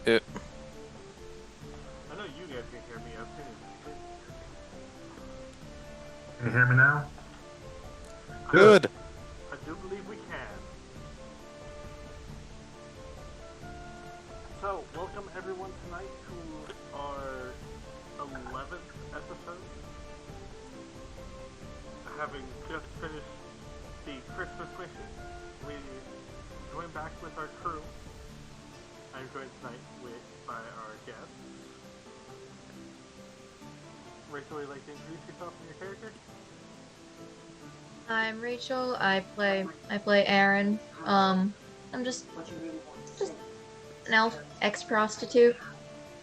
It, I know you guys can hear me. I've seen it. Can you hear me now? good. I do believe we can. So, welcome everyone tonight to our 11th episode. Having just finished the Christmas mission, we join back with our crew. I'm joined tonight by our guests. Rachel, would you like to introduce yourself and your character? I'm Rachel. I play Aaron. I'm just an elf ex-prostitute.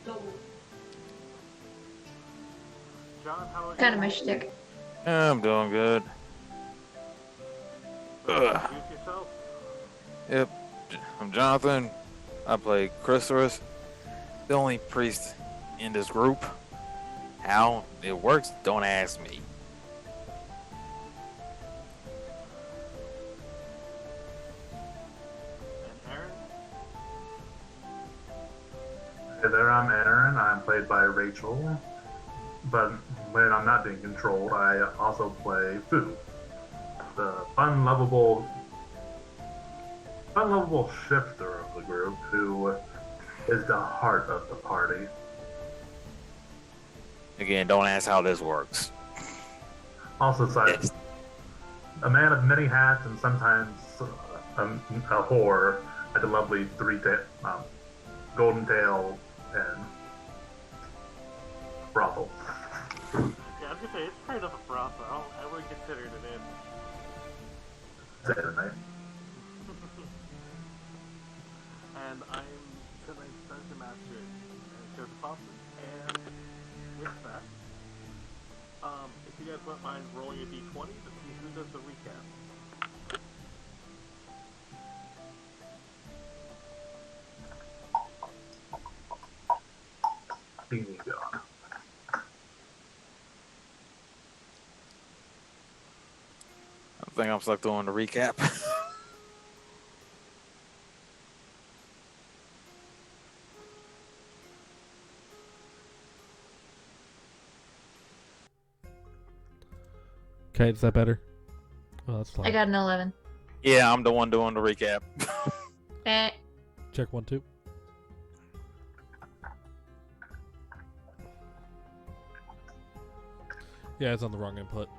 John, how are you? Kind of my shtick. I'm doing good. Ugh. Introduce yourself. Yep. I'm Jonathan. I play Chrysalis, the only priest in this group. How it works, don't ask me. And Aaron. Hey there, I'm Aaron. I'm played by Rachel. But when I'm not being controlled, I also play Fu, the fun, lovable shifter of the group who is the heart of the party. Again, don't ask how this works. Also, Yes. a man of many hats and sometimes a whore at the lovely golden tail and brothel. Yeah, I was gonna say, it's straight up a brothel. I wouldn't consider it an inn. Say it, mate. And I'm tonight's Dungeon Master and Joseph Austin. And with that, if you guys wouldn't mind rolling a d20 to see who does the recap. Here you go. I think I'm stuck doing the recap. Okay, is that better? Oh, that's fine. I got an 11. Yeah, I'm the one doing the recap. Eh. Check 1, 2. Yeah, it's on the wrong input.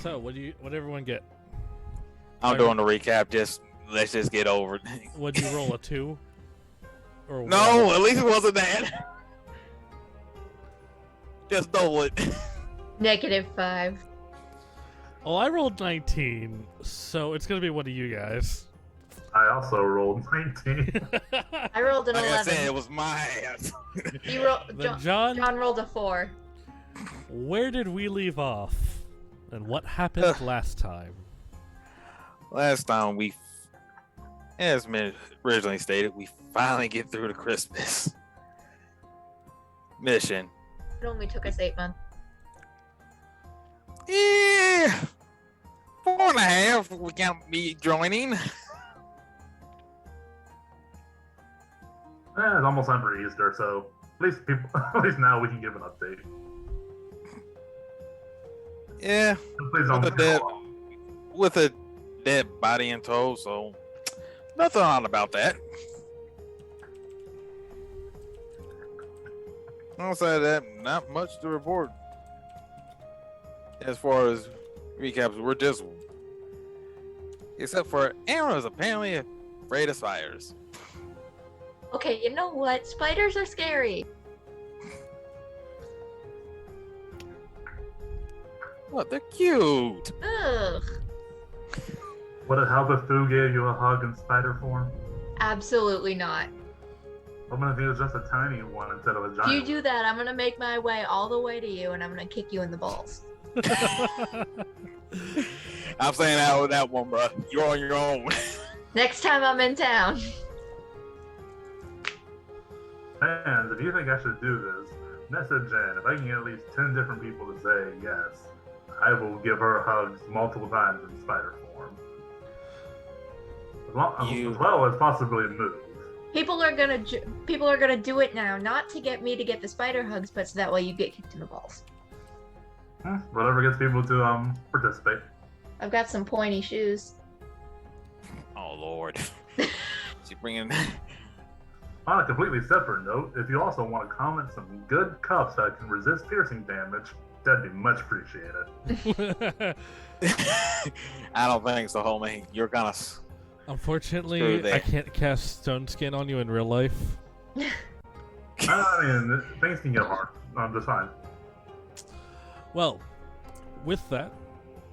So, what everyone get? I'm doing the recap. Let's just get over it. What'd you roll, a 2? Or a No, 1? at least it wasn't that. Just know it. -5. Oh, I rolled 19, so it's gonna be one of you guys. I also rolled 19. I rolled an Like I 11. said, it was my ass. You rolled. Then John rolled a 4. Where did we leave off? And what happened last time? Last time as originally stated, we finally get through the Christmas mission. It only took us 8 months. Yeah, 4.5. We can't be joining. It's almost time for Easter, so at least now we can give an update. Yeah, Please don't with a dead body in tow, so nothing odd about that. Outside of that, not much to report. As far as recaps, we're just, except for Aaron is apparently afraid of spiders. Okay, you know what? Spiders are scary. What? They're cute. Ugh. Would it help if Fu gave you a hug in spider form? Absolutely not. What if he was just a tiny one instead of a If giant? you do that, I'm gonna make my way all the way to you, and I'm gonna kick you in the balls. I'm saying out with that one, bro. You're on your own. Next time I'm in town. And if you think I should do this, message in. If I can get at least 10 different people to say yes, I will give her hugs multiple times in spider form. As well as possibly move. People are gonna do it now, not to get me to get the spider hugs, but so that way you get kicked in the balls. Whatever gets people to participate. I've got some pointy shoes. Oh Lord. She bringing. On a completely separate note, if you also want to comment some good cups that can resist piercing damage, that'd be much appreciated. I don't think so, homie. You're gonna. Unfortunately, Screw that. I can't cast stone skin on you in real life. I mean, things can get hard. I'm just fine. Well, with that,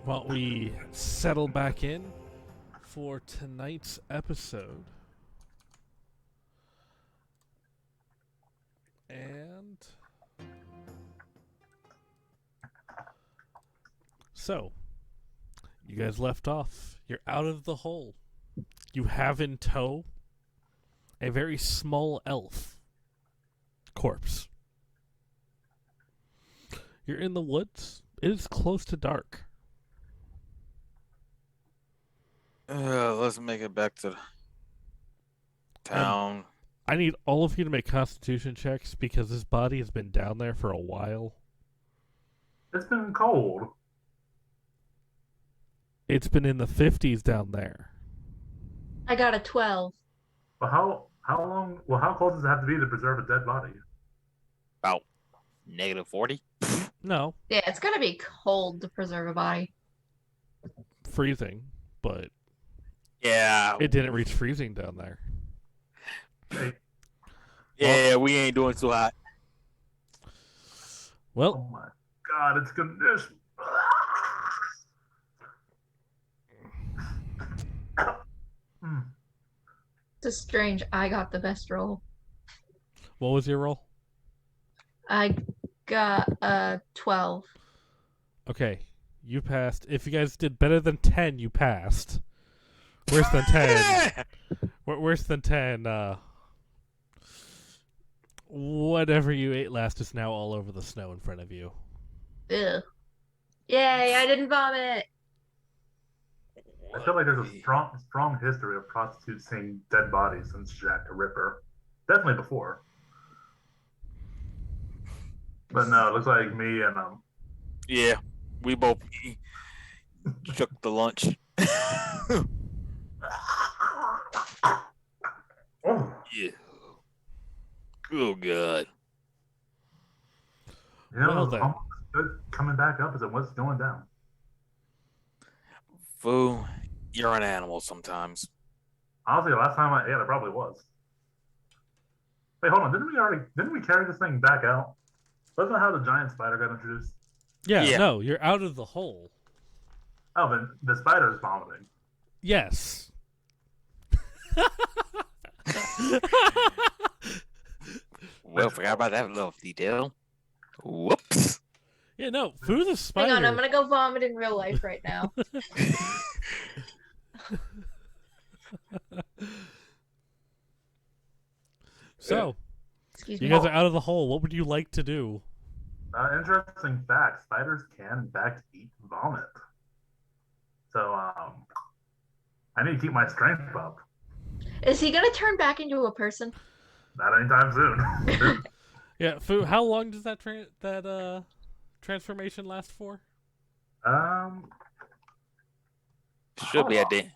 while we settle back in for tonight's episode, and so you guys left off. You're out of the hole. You have in tow a very small elf corpse. You're in the woods. It is close to dark. Let's make it back to town. I need all of you to make constitution checks because this body has been down there for a while. It's been cold. It's been in the 50s down there. I got a 12. But how long? Well, how cold does it have to be to preserve a dead body? About -40. No, Yeah, it's gonna be cold to preserve a body. freezing, but Yeah. it didn't reach freezing down there. Hey, Yeah, we ain't doing too hot. oh Well, my God, it's conditioned. It's just strange. I got the best roll. what was your roll? I got a 12. Okay, you passed. If you guys did better than 10, you passed. Worse than 10. Worse than 10, whatever you ate last is now all over the snow in front of you. Ugh. Yay, I didn't vomit. I feel like there's a strong history of prostitutes seeing dead bodies since Jack the Ripper. Definitely before. But no, it looks like me and Yeah, we both shook the lunch. oh, Yeah. Oh God. you know, Well then. almost as good coming back up as it was going down. Foo, you're an animal sometimes. Honestly, the last time I ate, I probably was. Wait, hold on. Didn't we carry this thing back out? Wasn't that how the giant spider got introduced? Yeah, Yeah. no, you're out of the hole. Oh, then the spider is vomiting. Yes. Well, forgot about that little detail. Whoops. Yeah, no, Foo the spider. Hang on, I'm gonna go vomit in real life right now. So, Excuse you me. guys are out of the hole. What would you like to do? Interesting fact: spiders can, in fact, eat vomit. So, I need to keep my strength up. Is he gonna turn back into a person? Not anytime soon. Yeah, Foo, how long does that transformation last for? Should be a day.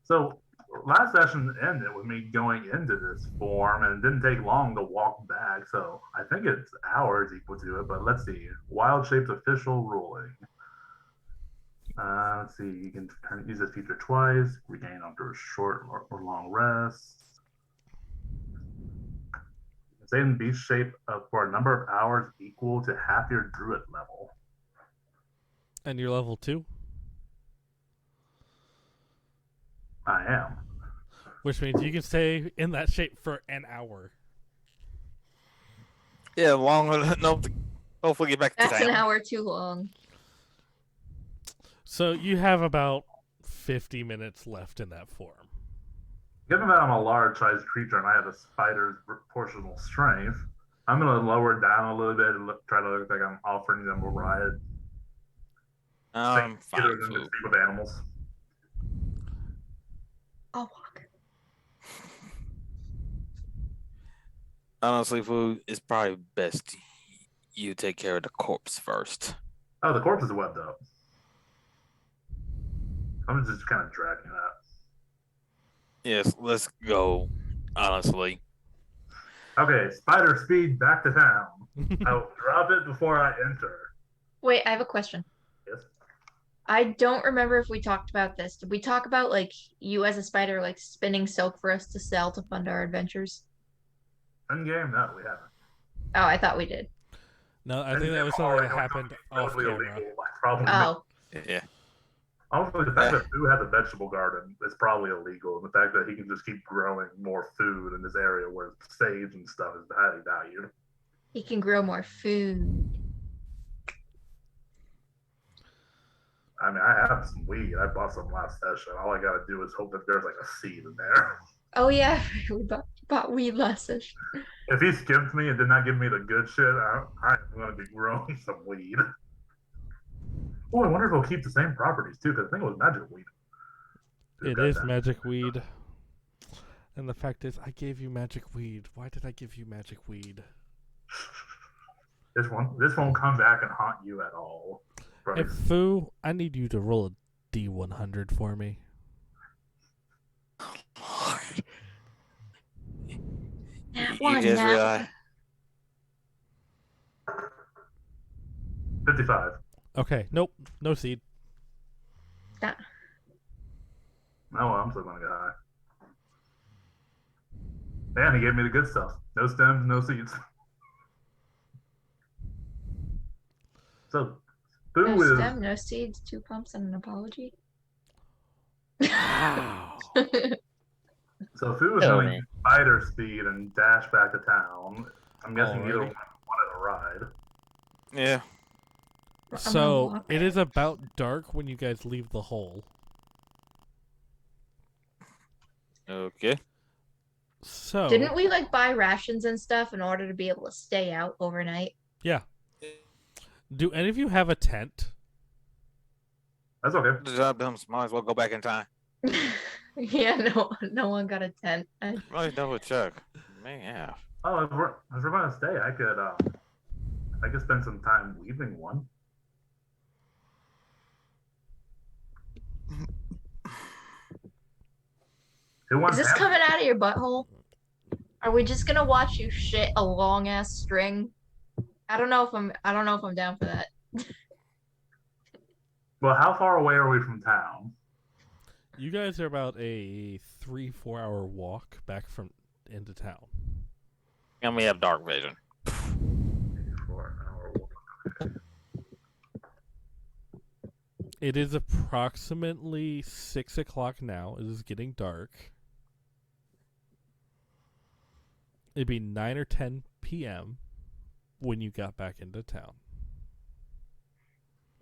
So last session ended with me going into this form, and it didn't take long to walk back. So I think it's hours equal to it. But let's see. Wild Shape's official ruling. Let's see. You can use this feature twice. Regain after a short or long rest. Stay in beast shape for a number of hours equal to half your druid level. And you're level 2? I am. Which means you can stay in that shape for an hour. Yeah, long enough to hopefully get back to That's town. an hour too long. So you have about 50 minutes left in that form. Given that I'm a large-sized creature and I have a spider's proportional strength, I'm going to lower it down a little bit and try to look like I'm offering them a ride. I'm fine. Either of them to Foo. speak with animals. I'll walk. Honestly, food is probably best you take care of the corpse first. Oh, the corpse is webbed up. I'm just kind of dragging that. Yes, let's go. Honestly, Okay, spider speed back to town. I'll drop it before I enter. Wait, I have a question. Yes. I don't remember if we talked about this. Did we talk about like you as a spider like spinning silk for us to sell to fund our adventures? In game, no, we haven't. Oh, I thought we did. No, I think that was something that happened off Totally camera. illegal. Probably. Oh, yeah. Honestly, the fact that Boo has a vegetable garden is probably illegal. The fact that he can just keep growing more food in this area where sage and stuff is highly valued. he can grow more food. I mean, I have some weed. I bought some last session. All I gotta do is hope that there's like a seed in there. Oh yeah, we bought weed last session. If he skipped me and did not give me the good shit, I'm gonna be growing some weed. Oh, I wonder if it'll keep the same properties too, because I think it was magic weed. It is magic weed. And the fact is, I gave you magic weed. Why did I give you magic weed? This won't come back and haunt you at all. Hey, Foo, I need you to roll a D100 for me. Lord. That You one, just that realized. 55. Okay, nope, no seed. Oh, well, I'm still gonna get high. And he gave me the good stuff. No stems, no seeds. So, Boo no is stem, no seeds, 2 pumps, and an apology. Wow. so Foo is Hell, going to man. use spider speed and dash back to town. I'm guessing either Alrighty. one wanted a ride. Yeah. So, it is about dark when you guys leave the hole. Okay. So, Didn't we like buy rations and stuff in order to be able to stay out overnight? yeah. Do any of you have a tent? That's okay. The job done. Might as well go back in time. Yeah, no one got a tent. Really double check. Man, yeah. Oh, if we're going to stay, I could spend some time weaving one. Who Is wants this that? coming out of your butthole? Are we just gonna watch you shit a long ass string? I don't know if I'm down for that. Well, how far away are we from town? You guys are about a 3-4 hour walk back from into town. And we have dark vision. 4 hour walk. It is approximately 6 o'clock now. It is getting dark. It'd be 9 or 10 p.m. when you got back into town.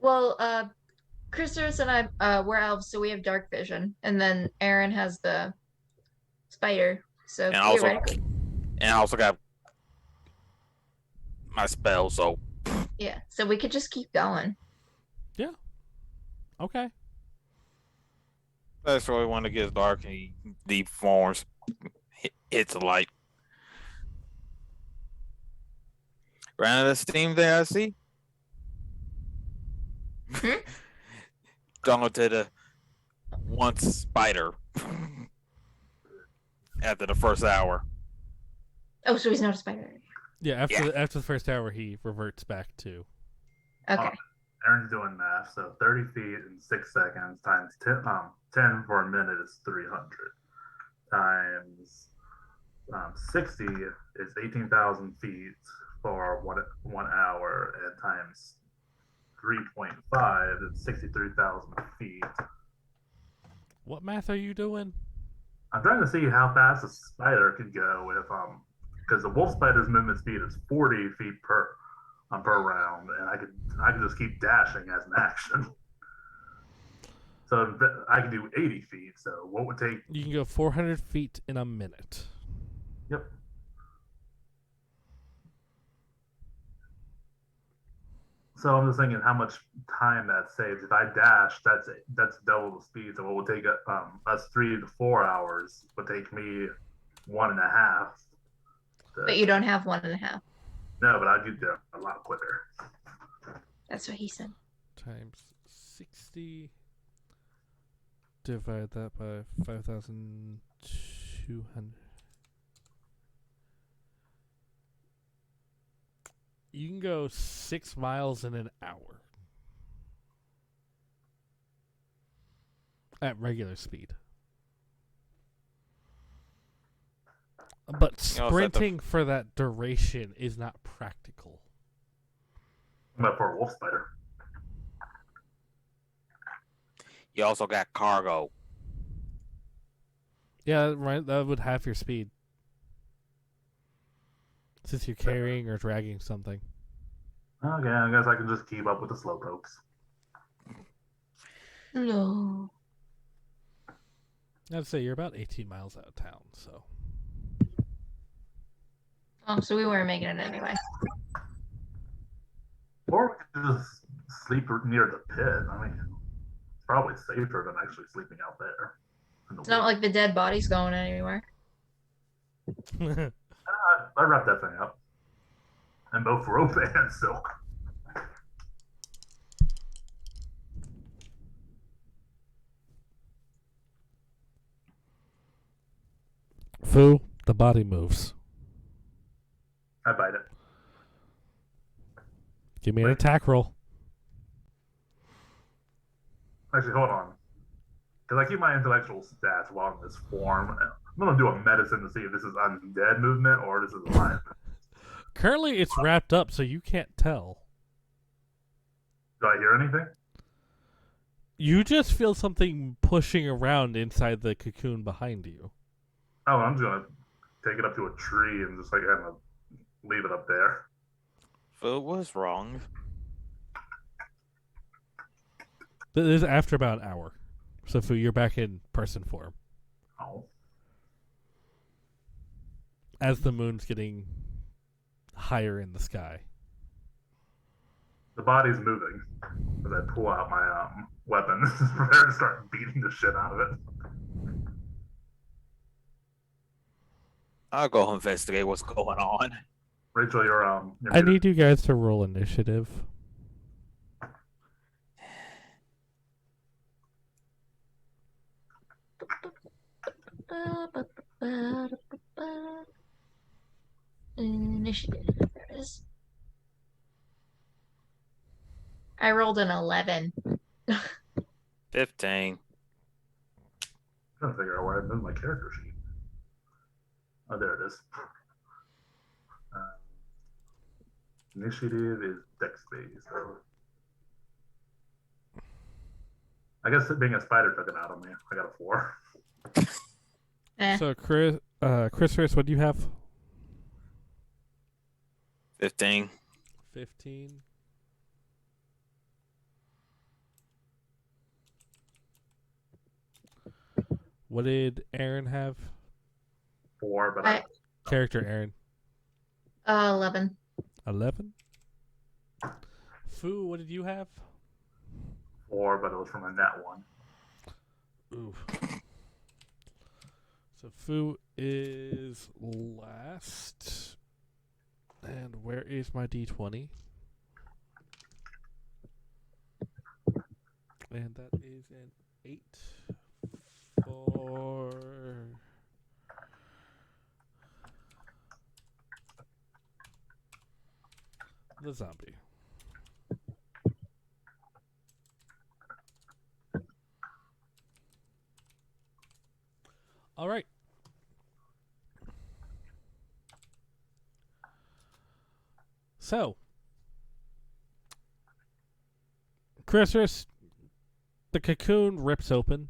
Well, Chris and I, we're elves, so we have dark vision, and then Aaron has the spider. So And also, theoretically, and I also got my spell, so yeah. So we could just keep going. Okay. that's really when it gets dark and he deforms, hits the light. Round of the steam there, I see. Going to the once spider after the first hour. Oh, so he's not a spider. Yeah, after the first hour, he reverts back to. Okay. Aaron's doing math, so 30 feet in 6 seconds times 10 for a minute is 300. Times 60 is 18,000 feet for 1 hour, and times 3.5 is 63,000 feet. What math are you doing? I'm trying to see how fast a spider could go if because the wolf spider's movement speed is 40 feet per round, and I could just keep dashing as an action. So I can do 80 feet. So what would take? You can go 400 feet in a minute. Yep. So I'm just thinking how much time that saves. If I dash, that's double the speed. So what would take us 3 to 4 hours would take me 1.5. But you don't have 1.5. No, but I'd get there a lot quicker. That's what he said. Times 60. Divide that by 5,200. You can go 6 miles in an hour. At regular speed. But You know, sprinting for that duration is not practical. But for a wolf spider. You also got cargo. Yeah, right. That would half your speed. Since you're carrying or dragging something. Okay, I guess I can just keep up with the slowpokes. No. I'd say you're about 18 miles out of town, so. Oh, so we weren't making it anyway. Or we could just sleep near the pit. I mean, it's probably safer than actually sleeping out there. It's not like the dead body's going anywhere. I wrapped that thing up. And both rope and silk. Fu, the body moves. I bite it. Give me an attack roll. Actually, hold on. Because I keep my intellectual stats while in this form. I'm going to do a medicine to see if this is undead movement or this is alive. Currently, it's wrapped up, so you can't tell. Do I hear anything? You just feel something pushing around inside the cocoon behind you. Oh, I'm just going to take it up to a tree and just like kind of leave it up there. Food was wrong. This is after about an hour. So, Fu, you're back in person form. Oh. As the moon's getting higher in the sky. The body's moving as I pull out my weapon, prepare to start beating the shit out of it. I'll go investigate what's going on. Rachel, you're I need you guys to roll initiative. Initiative. There it is. I rolled an 11. 15. I'm trying to figure out where I moved my character sheet. Oh, there it is. Initiative is dex based. So I guess being a spider took it out of me. I got a 4. So, Chris, what do you have? 15. 15. What did Aaron have? 4, but Character Aaron. 11. 11. Fu, what did you have? 4, but it was from a net 1. Ooh. So Fu is last. And where is my D20? And that is an 8 for the zombie. All right. So, Chrysalis, the cocoon rips open.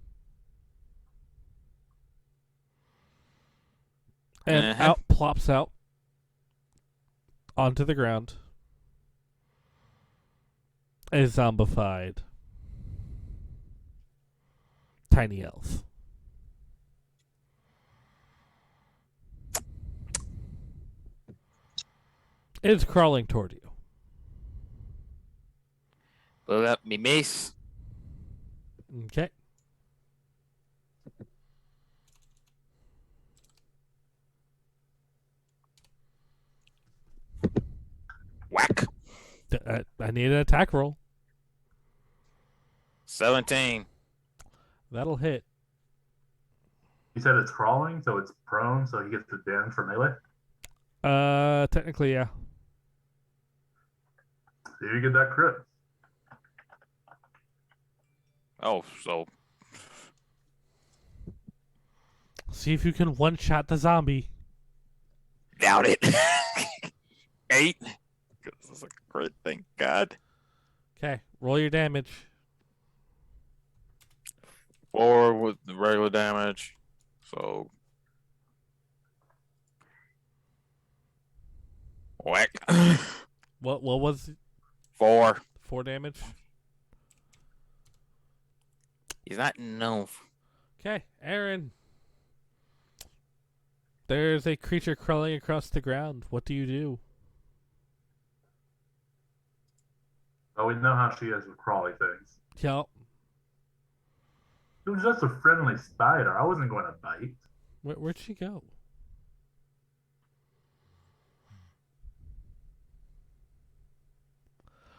And out plops out onto the ground. A zombified tiny elf. It is crawling toward you. Pull up me mace. Okay. Whack. I need an attack roll. 17. That'll hit. You said it's crawling, so it's prone, so he gets the damage for melee. Technically, yeah. So you get that crit. Oh, so See if you can one-shot the zombie. doubt it. 8. This is a great thing. God. Okay, roll your damage. 4 with the regular damage. So whack. What was it? 4. 4 damage? He's not known. Okay, Aaron. There's a creature crawling across the ground. What do you do? Oh, we know how she is with crawly things. Yep. It was just a friendly spider. I wasn't going to bite. Where'd she go?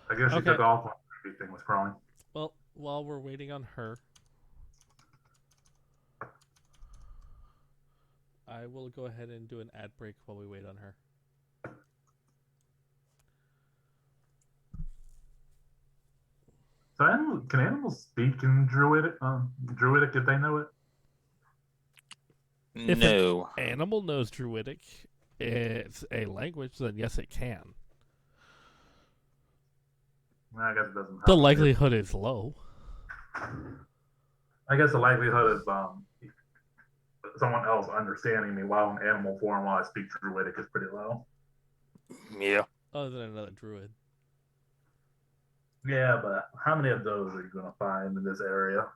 I guess she Okay. took off when everything was crawling. Well, while we're waiting on her, I will go ahead and do an ad break while we wait on her. So can animals speak in Druidic? Druidic, if they know it? If No. Animal knows Druidic. It's a language, then yes, it can. I guess it doesn't. The likelihood is low. I guess the likelihood of someone else understanding me while in animal form while I speak Druidic is pretty low. Yeah. Other than another druid. Yeah, but how many of those are you going to find in this area?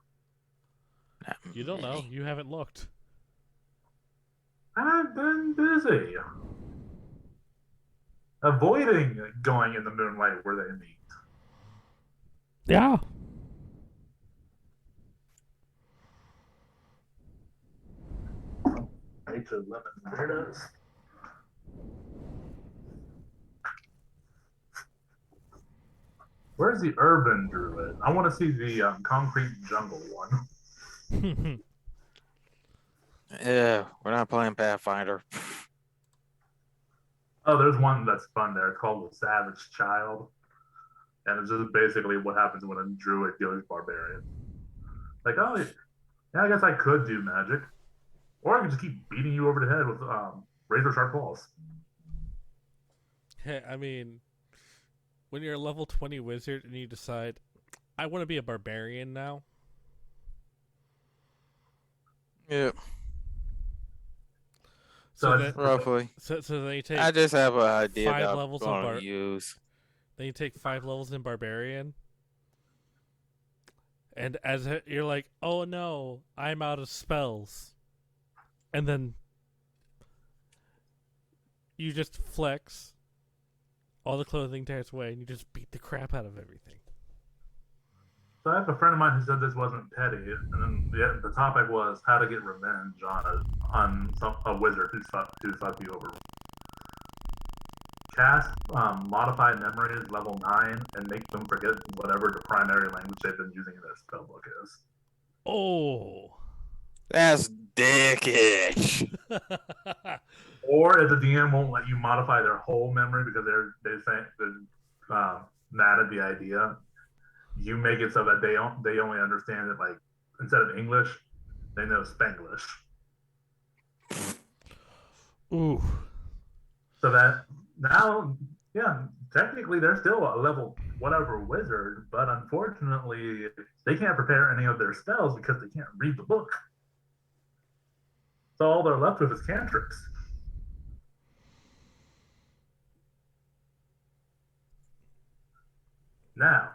Not You don't know. many. You haven't looked. I've been busy avoiding going in the moonlight where they meet. Yeah. Nature lemon weirdos. Where's the urban druid? I want to see the concrete jungle one. Yeah, we're not playing Pathfinder. Oh, there's one that's fun there. It's called the Savage Child. And it's just basically what happens when a druid goes barbarian. Like, oh, yeah, I guess I could do magic. Or I could just keep beating you over the head with razor sharp claws. Hey, I mean, when you're a level 20 wizard and you decide, I want to be a barbarian now. Yeah, So then, roughly. so then you take I just have an idea 5 that I'm levels of going to use. then you take 5 levels in barbarian. And you're like, oh no, I'm out of spells. And then you just flex, all the clothing tears away, and you just beat the crap out of everything. So I have a friend of mine who said this wasn't petty, and then the topic was how to get revenge on a wizard who fucked you over. Cast modify memories level 9 and make them forget whatever the primary language they've been using in their spellbook is. Oh. That's dickish. Or if the DM won't let you modify their whole memory because they're mad at the idea, you make it so that they only understand it, like, instead of English, they know Spanglish. Ooh. So that now, yeah, technically they're still a level whatever wizard, but unfortunately they can't prepare any of their spells because they can't read the book. So all they're left with is cantrips. Now,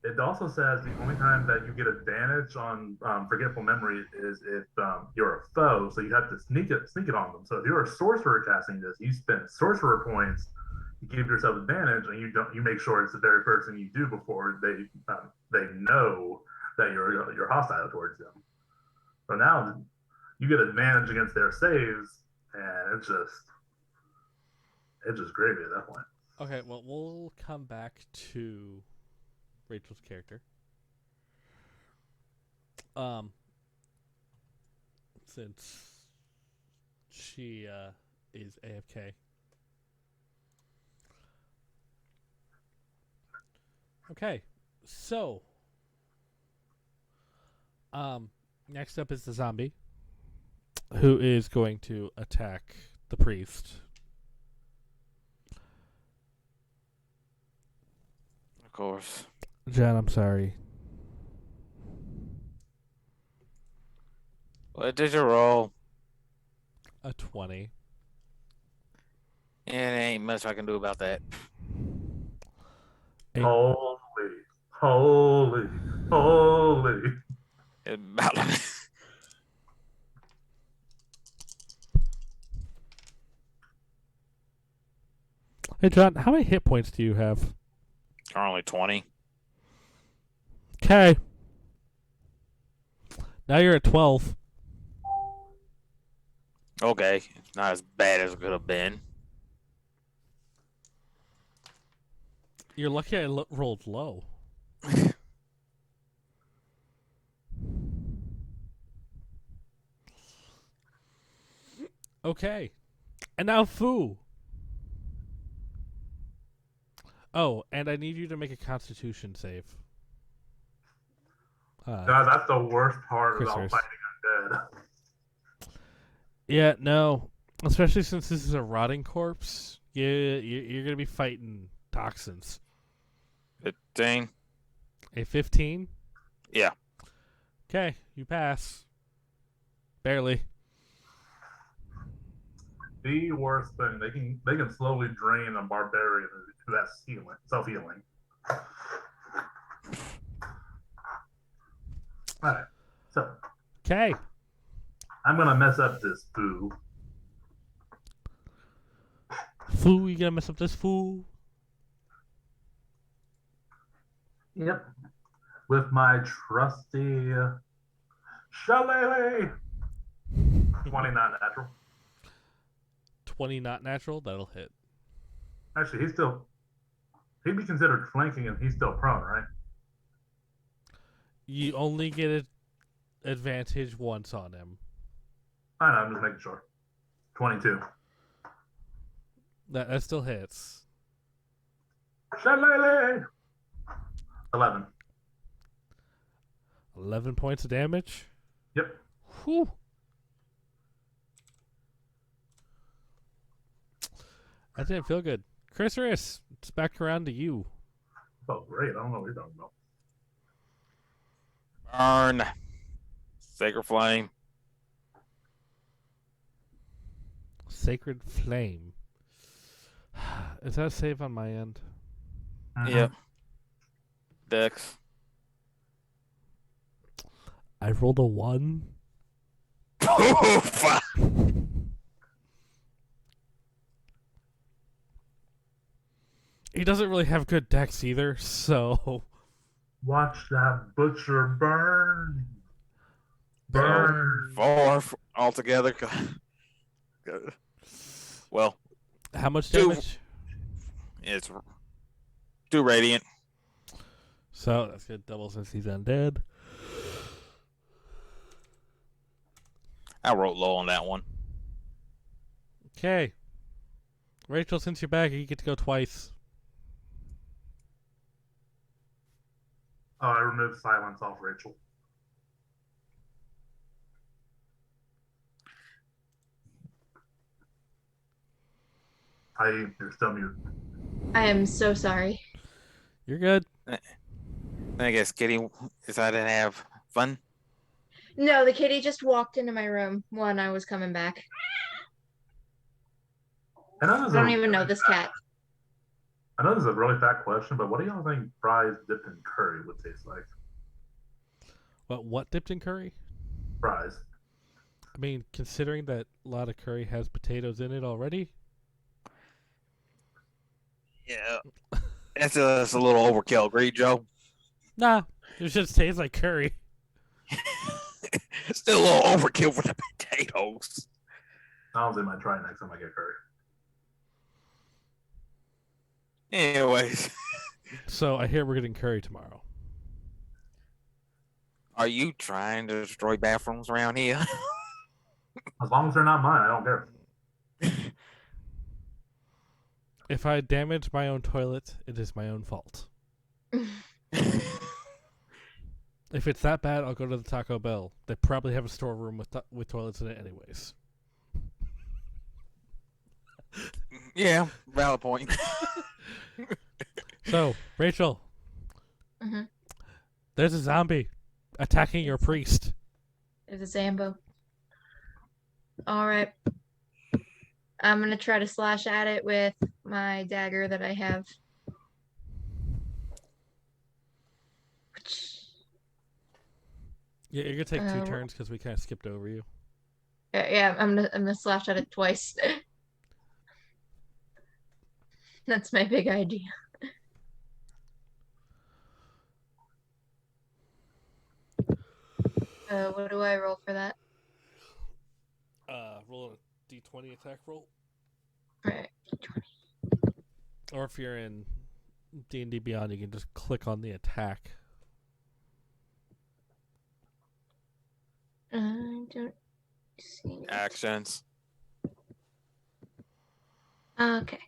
it also says the only time that you get advantage on forgetful memory is if you're a foe, so you have to sneak it on them. So if you're a sorcerer casting this, you spend sorcerer points to give yourself advantage, and you make sure it's the very person you do before they know that you're hostile towards them. So now you get advantage against their saves, and it's just gravy at that point. Okay, well, we'll come back to Rachel's character. Since she is AFK. Okay, so next up is the zombie, who is going to attack the priest. Of course. Jen, I'm sorry. What did you roll? A 20. Yeah, there ain't much I can do about that. Eight. Holy. About Hey, John, how many hit points do you have? currently 20. Okay. Now you're at 12. Okay, it's not as bad as it could have been. You're lucky I rolled low. Okay. And now Fu. Oh, and I need you to make a constitution save. God, that's the worst part about Christmas. fighting undead. Yeah, no. Especially since this is a rotting corpse. You're going to be fighting toxins. 15. A 15? Yeah. Okay, you pass. Barely. The worst thing, they can slowly drain a barbarian that's self-healing. Alright, so Okay. I'm gonna mess up this Fu. Fu, you gonna mess up this fool? Yep. With my trusty shillelagh. 20 not natural. 20 not natural, that'll hit. Actually, he'd be considered flanking and he's still prone, right? You only get an advantage once on him. I know, I'm just making sure. 22. That still hits. Shillelagh. 11. 11 points of damage? Yep. Whew. That didn't feel good. Chrysaris, it's back around to you. Oh, great. I don't know what you're talking about. Burn. Sacred Flame. Sacred Flame. Is that a save on my end? Mhm. Yep. Dex. I rolled a 1. Fuck. He doesn't really have good dex either, so... Watch that butcher burn. Burn. 4 altogether. Well, How much 2. damage? It's 2 radiant. So, that's good. Double since he's undead. I wrote low on that one. Okay. Rachel, since you're back, you get to go twice. Oh, I removed silence off Rachel. You're still mute. I am so sorry. You're good. I guess Kitty decided to have fun. No, the kitty just walked into my room when I was coming back. I know I this is don't even know this cat. I know this is a really fat question, but what do y'all think fries dipped in curry would taste like? What dipped in curry? Fries. I mean, considering that a lot of curry has potatoes in it already. Yeah. That's a little overkill. Agree, Joe? Nah, it just tastes like curry. Still a little overkill for the potatoes. Honestly, might try next time I get curry. Anyways, So I hear we're getting curry tomorrow. are you trying to destroy bathrooms around here? As long as they're not mine, I don't care. If I damage my own toilet, it is my own fault. If it's that bad, I'll go to the Taco Bell. They probably have a storeroom with toilets in it anyways. Yeah, valid point. So, Rachel, Mm-hmm. there's a zombie attacking your priest. There's a Zambo. All right. I'm gonna try to slash at it with my dagger that I have. Yeah, you're gonna take 2 turns because we kind of skipped over you. Yeah, I'm gonna slash at it twice. That's my big idea. What do I roll for that? Roll a d20 attack roll. Right. Or if you're in D&D Beyond, you can just click on the attack. I don't see it. Actions. Okay.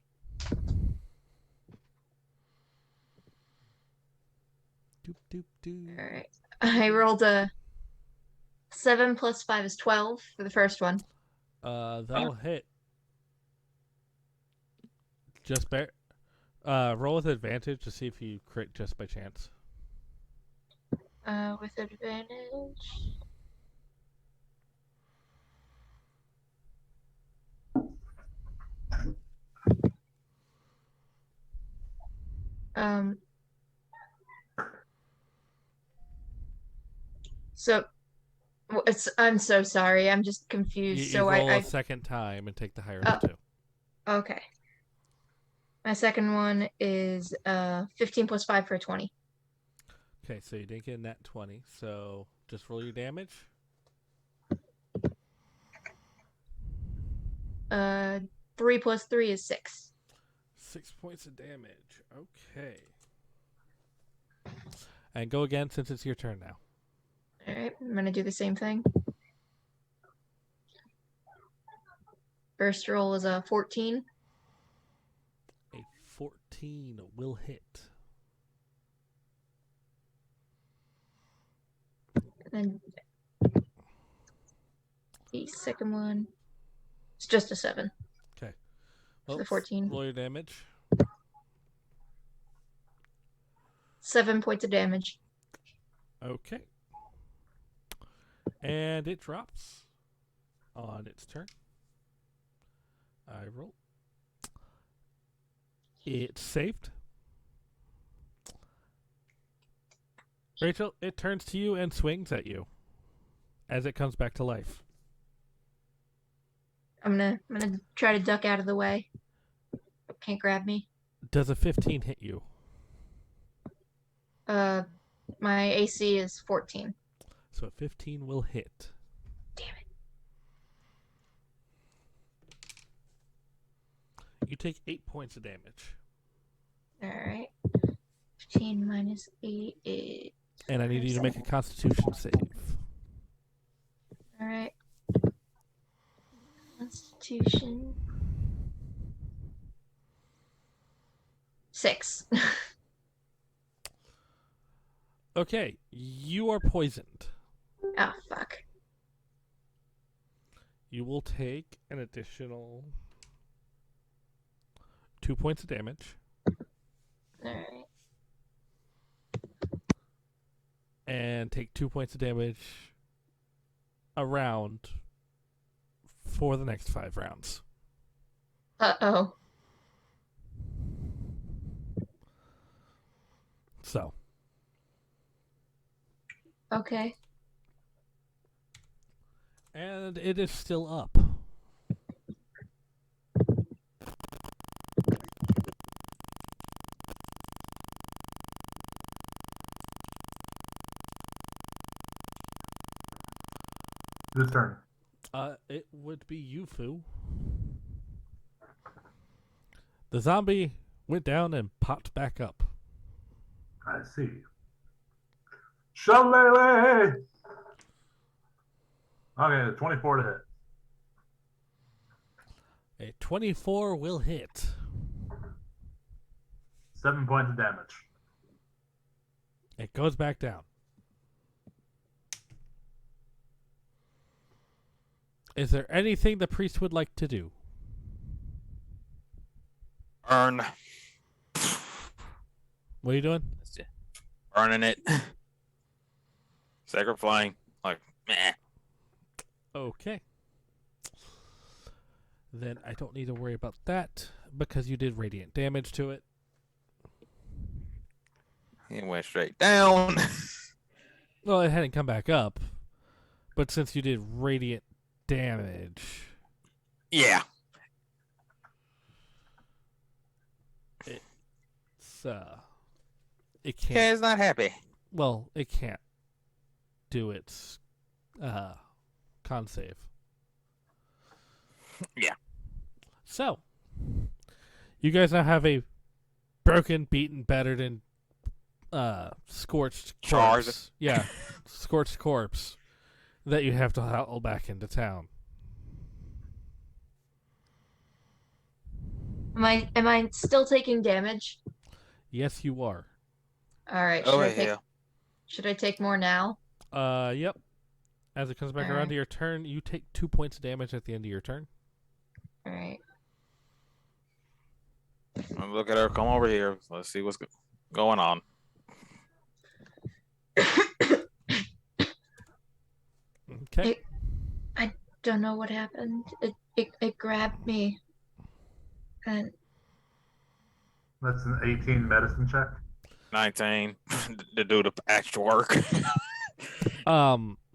Doop, doop, doop. All right. I rolled a 7 plus 5 is 12 for the first one. That'll hit. Just roll with advantage to see if you crit just by chance. With advantage. So I'm so sorry. I'm just confused. You So roll I a second time and take the higher of the 2. okay. My second one is 15 plus 5 for a 20. Okay, so you didn't get a nat 20, so just roll your damage. 3 plus 3 is 6. 6 points of damage. Okay. And go again since it's your turn now. Alright, I'm gonna do the same thing. First roll is a 14. A 14 will hit. And then the second one, it's just a 7. Okay. For the 14. Roll your damage. 7 points of damage. Okay. And it drops on its turn. I roll. It's saved. Rachel, it turns to you and swings at you as it comes back to life. I'm gonna try to duck out of the way. Can't grab me. Does a 15 hit you? My AC is 14. So a 15 will hit. Damn it. You take 8 points of damage. Alright. 15 minus 8 is... And I need you to make a Constitution save. Alright. Constitution. 6. Okay, you are poisoned. Oh, fuck. You will take an additional 2 points of damage. Alright. And take 2 points of damage around for the next 5 rounds. Uh-oh. So. Okay. And it is still up. Whose turn? It would be Yufu. The zombie Went down and popped back up. I see. Shalele! Okay, 24 to hit. A 24 will hit. 7 points of damage. It goes back down. Is there anything the priest would like to do? Burn. What are you doing? Burning it. Sacred flame. Like, meh. Okay. Then I don't need to worry about that because you did radiant damage to it. It went straight down. Well, it hadn't come back up, but since you did radiant damage, Yeah. it can't. Yeah, it's not happy. Well, it can't do its con save. Yeah. So, you guys now have a broken, beaten, battered, and scorched Charred. corpse. Yeah, scorched corpse that you have to haul back into town. Am I still taking damage? Yes, you are. All right. Oh, yeah. Should I take more now? Yep. As it comes back around to your turn, you take 2 points of damage at the end of your turn. All right. Look at her. Come over here. Let's see what's going on. Okay. I don't know what happened. It grabbed me. And That's an 18 medicine check. 19 to do the extra work.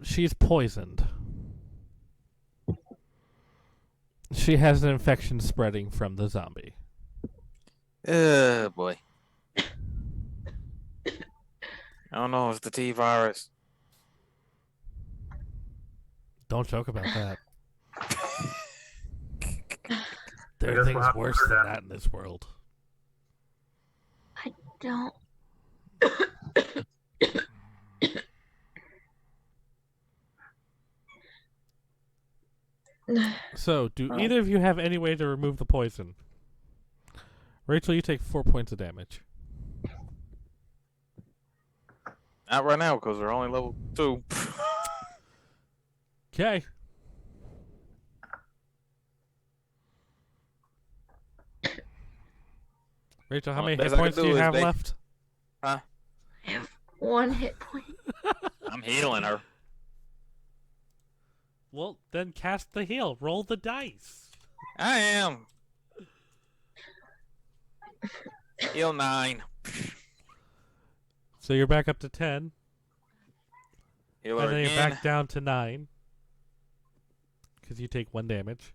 She's poisoned. She has an infection spreading from the zombie. Oh, boy. I don't know. It's the T virus. Don't joke about that. There I are guess things we'll have to worse put her than down. that in this world. I don't. So, do either of you have any way to remove the poison? Rachel, you take 4 points of damage. Not right now because we're only level 2. Okay. Rachel, how Well, many best hit I can points do do you is have make- left? I have 1 hit point. I'm healing her. Well, then cast the heal. Roll the dice. I am. Heal 9. So you're back up to 10. Heal her And then you're again. back down to 9. Because you take 1 damage.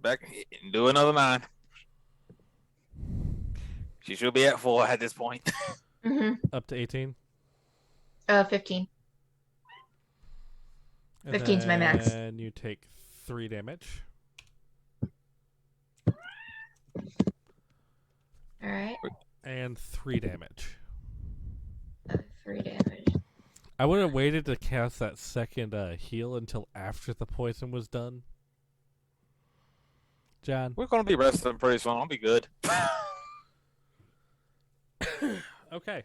Back. Do another 9. She should be at 4 at this point. Up to 18. 15. And 15's my max. And you take 3 damage. All right. And 3 damage. 3 damage. I would have waited to cast that second heal until after the poison was done. John. We're going to be resting pretty soon. I'll be good. Okay.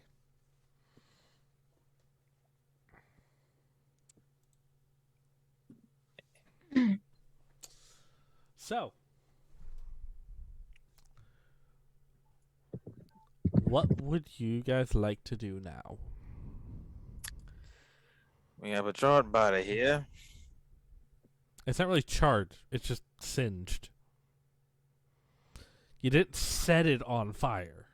So, what would you guys like to do now? We have a charred body here. It's not really charred, it's just singed. You didn't set it on fire.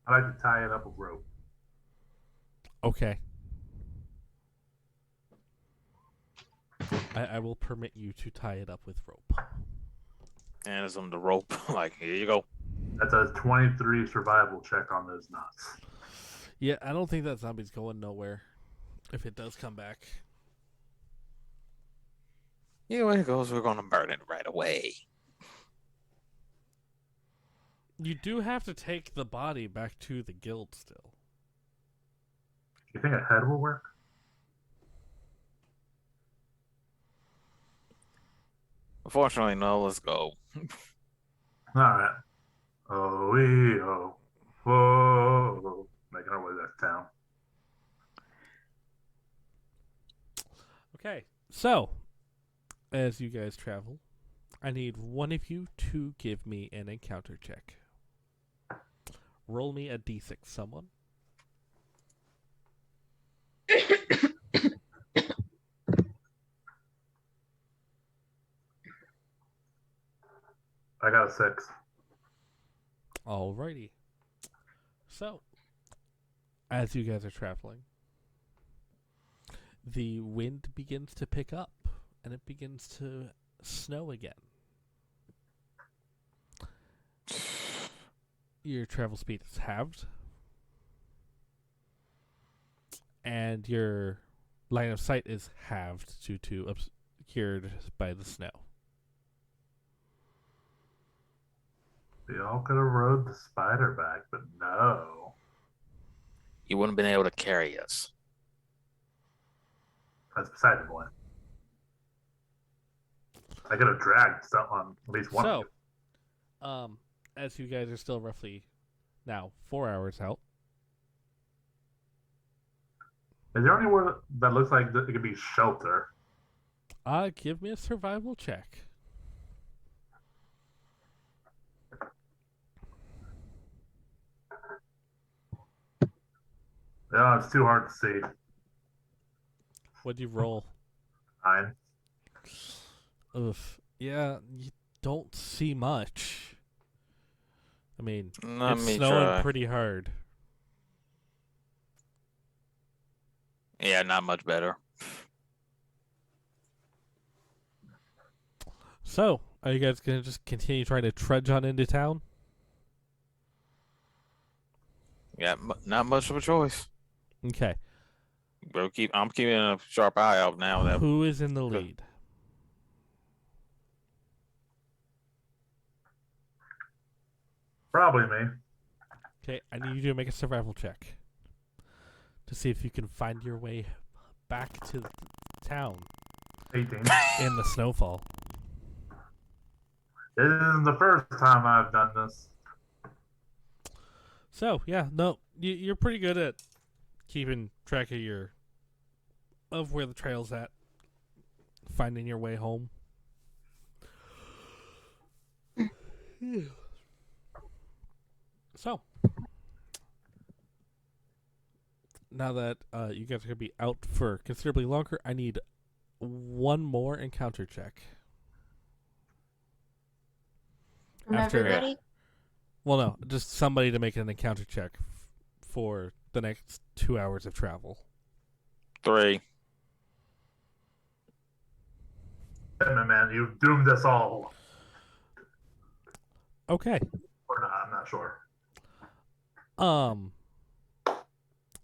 I like to tie it up with rope. Okay. I will permit you to tie it up with rope. And it's on the rope. Like, here you go. That's a 23 survival check on those nuts. Yeah, I don't think that zombie's going nowhere. If it does come back. Here it goes. We're gonna burn it right away. You do have to take the body back to the guild still. You think a head will work? Unfortunately, no. Let's go. All right. Oh, wee, oh, whoa. Making our way back to town. Okay, so as you guys travel, I need one of you to give me an encounter check. Roll me a d6, someone. I got a 6. Alrighty. So, as you guys are traveling, the wind begins to pick up and it begins to snow again. Your travel speed is halved, and your line of sight is halved due to obscured by the snow. We all could have rode the spider back, but no. You wouldn't have been able to carry us. That's beside the point. I could have dragged on at least one of you. As you guys are still roughly now 4 hours out, Is there anywhere that looks like it could be shelter? give me a survival check. Yeah, it's too hard to see. What'd you roll? 9. Oof. Yeah, you don't see much. I mean, Let it's me snowing try. pretty hard. Yeah, not much better. So, are you guys gonna just continue trying to trudge on into town? Yeah, not much of a choice. Okay. I'm keeping a sharp eye out now. That Who is in the lead? Probably me. Okay, I need you to make a survival check to see if you can find your way back to the town 18. in the snowfall. This isn't the first time I've done this. So, yeah, no, you're pretty good at keeping track of where the trail's at, finding your way home. So, now that you guys are going to be out for considerably longer, I need one more encounter check. From After- everybody? Well, no, just somebody to make an encounter check for the next 2 hours of travel. 3. Man, you've doomed us all. Okay. Or not, I'm not sure.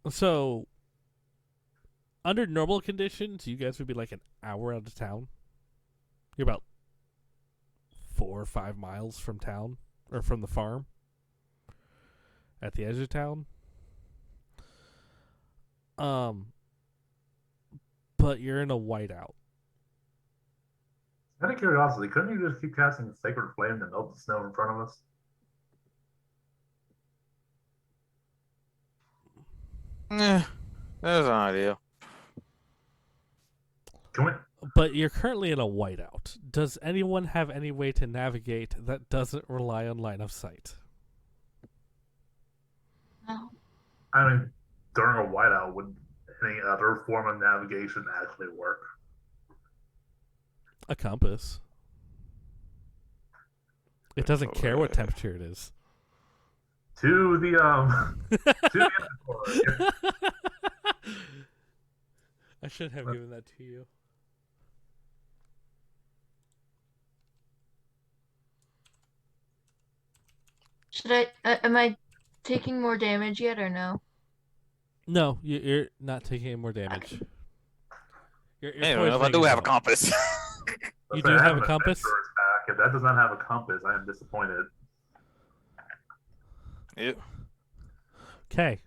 So, under normal conditions, you guys would be like an hour out of town. You're about 4 or 5 miles from town, or from the farm, at the edge of town. But you're in a whiteout. Out of curiosity, couldn't you just keep casting a sacred flame to melt the snow in front of us? There's an idea. Can we? But you're currently in a whiteout. Does anyone have any way to navigate that doesn't rely on line of sight? No. I mean, during a whiteout, would any other form of navigation actually work? A compass. It doesn't care what temperature it is. To the to the inventory. I should have given that to you. Should I? Am I taking more damage yet or no? No, you're not taking any more damage. Your Anyway, if I poisoning do is have a out. compass. You Let's say do I have a an compass? adventurer's pack. If that does not have a compass, I am disappointed. Yep. Okay.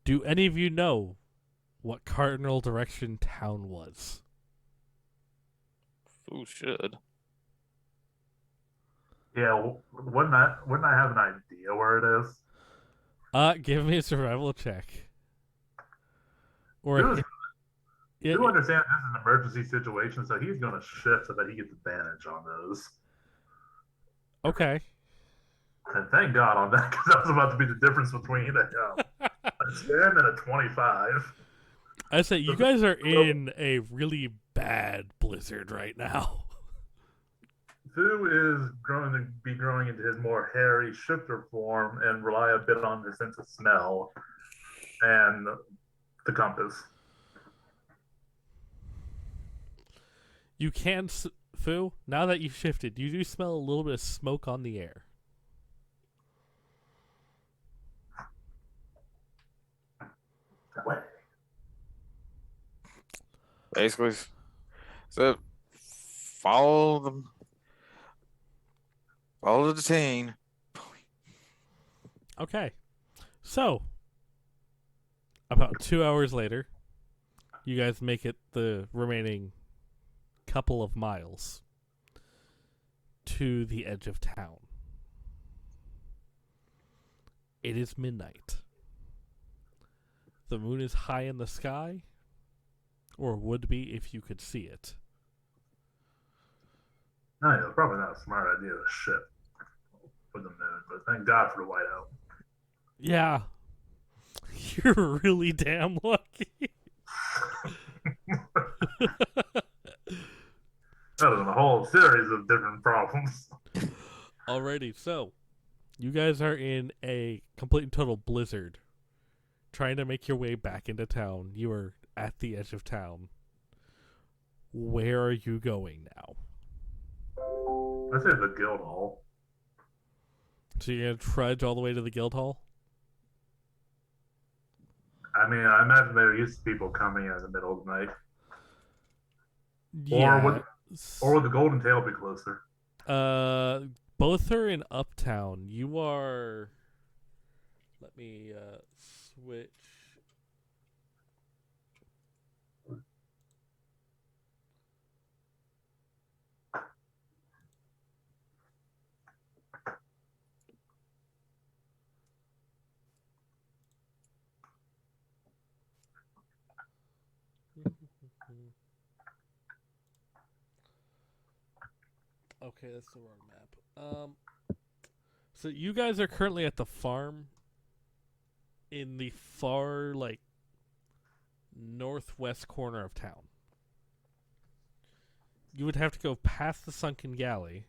Do any of you know what cardinal direction town was? Who should? Yeah, wouldn't I have an idea where it is? Give me a survival check. Or Who's yeah, You understand this is an emergency situation, so he's going to shift so that he gets advantage on those. okay. And thank God on that, because that was about to be the difference between a 10 and a 25. I say you guys are in a really bad blizzard right now. Fu is going to be growing into his more hairy shifter form and rely a bit on his sense of smell and the compass. You can, Fu, now that you've shifted, you do smell a little bit of smoke on the air. What? Basically, so follow the chain. Okay. So, about 2 hours later, you guys make it the remaining couple of miles to the edge of town. It is midnight. The moon is high in the sky, or would be if you could see it. No, yeah, probably not a smart idea to ship with the moon, but thank God for the whiteout. Yeah. You're really damn lucky. That is a whole series of different problems. Alrighty, so you guys are in a complete and total blizzard, trying to make your way back into town. You are at the edge of town. Where are you going now? I say the guild hall. So you're gonna trudge all the way to the guild hall? I mean, I imagine there used to people coming in the middle of the night. Yeah. Or would the Golden Tail be closer? Both are in Uptown. You are. Let me switch. Okay, that's the wrong map. So you guys are currently at the farm in the far, northwest corner of town. You would have to go past the sunken galley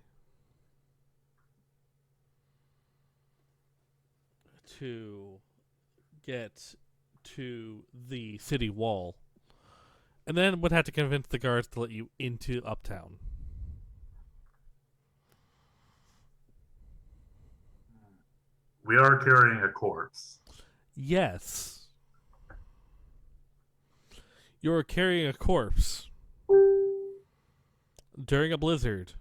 to get to the city wall, and then would have to convince the guards to let you into Uptown. We are carrying a corpse. Yes. You're carrying a corpse during a blizzard.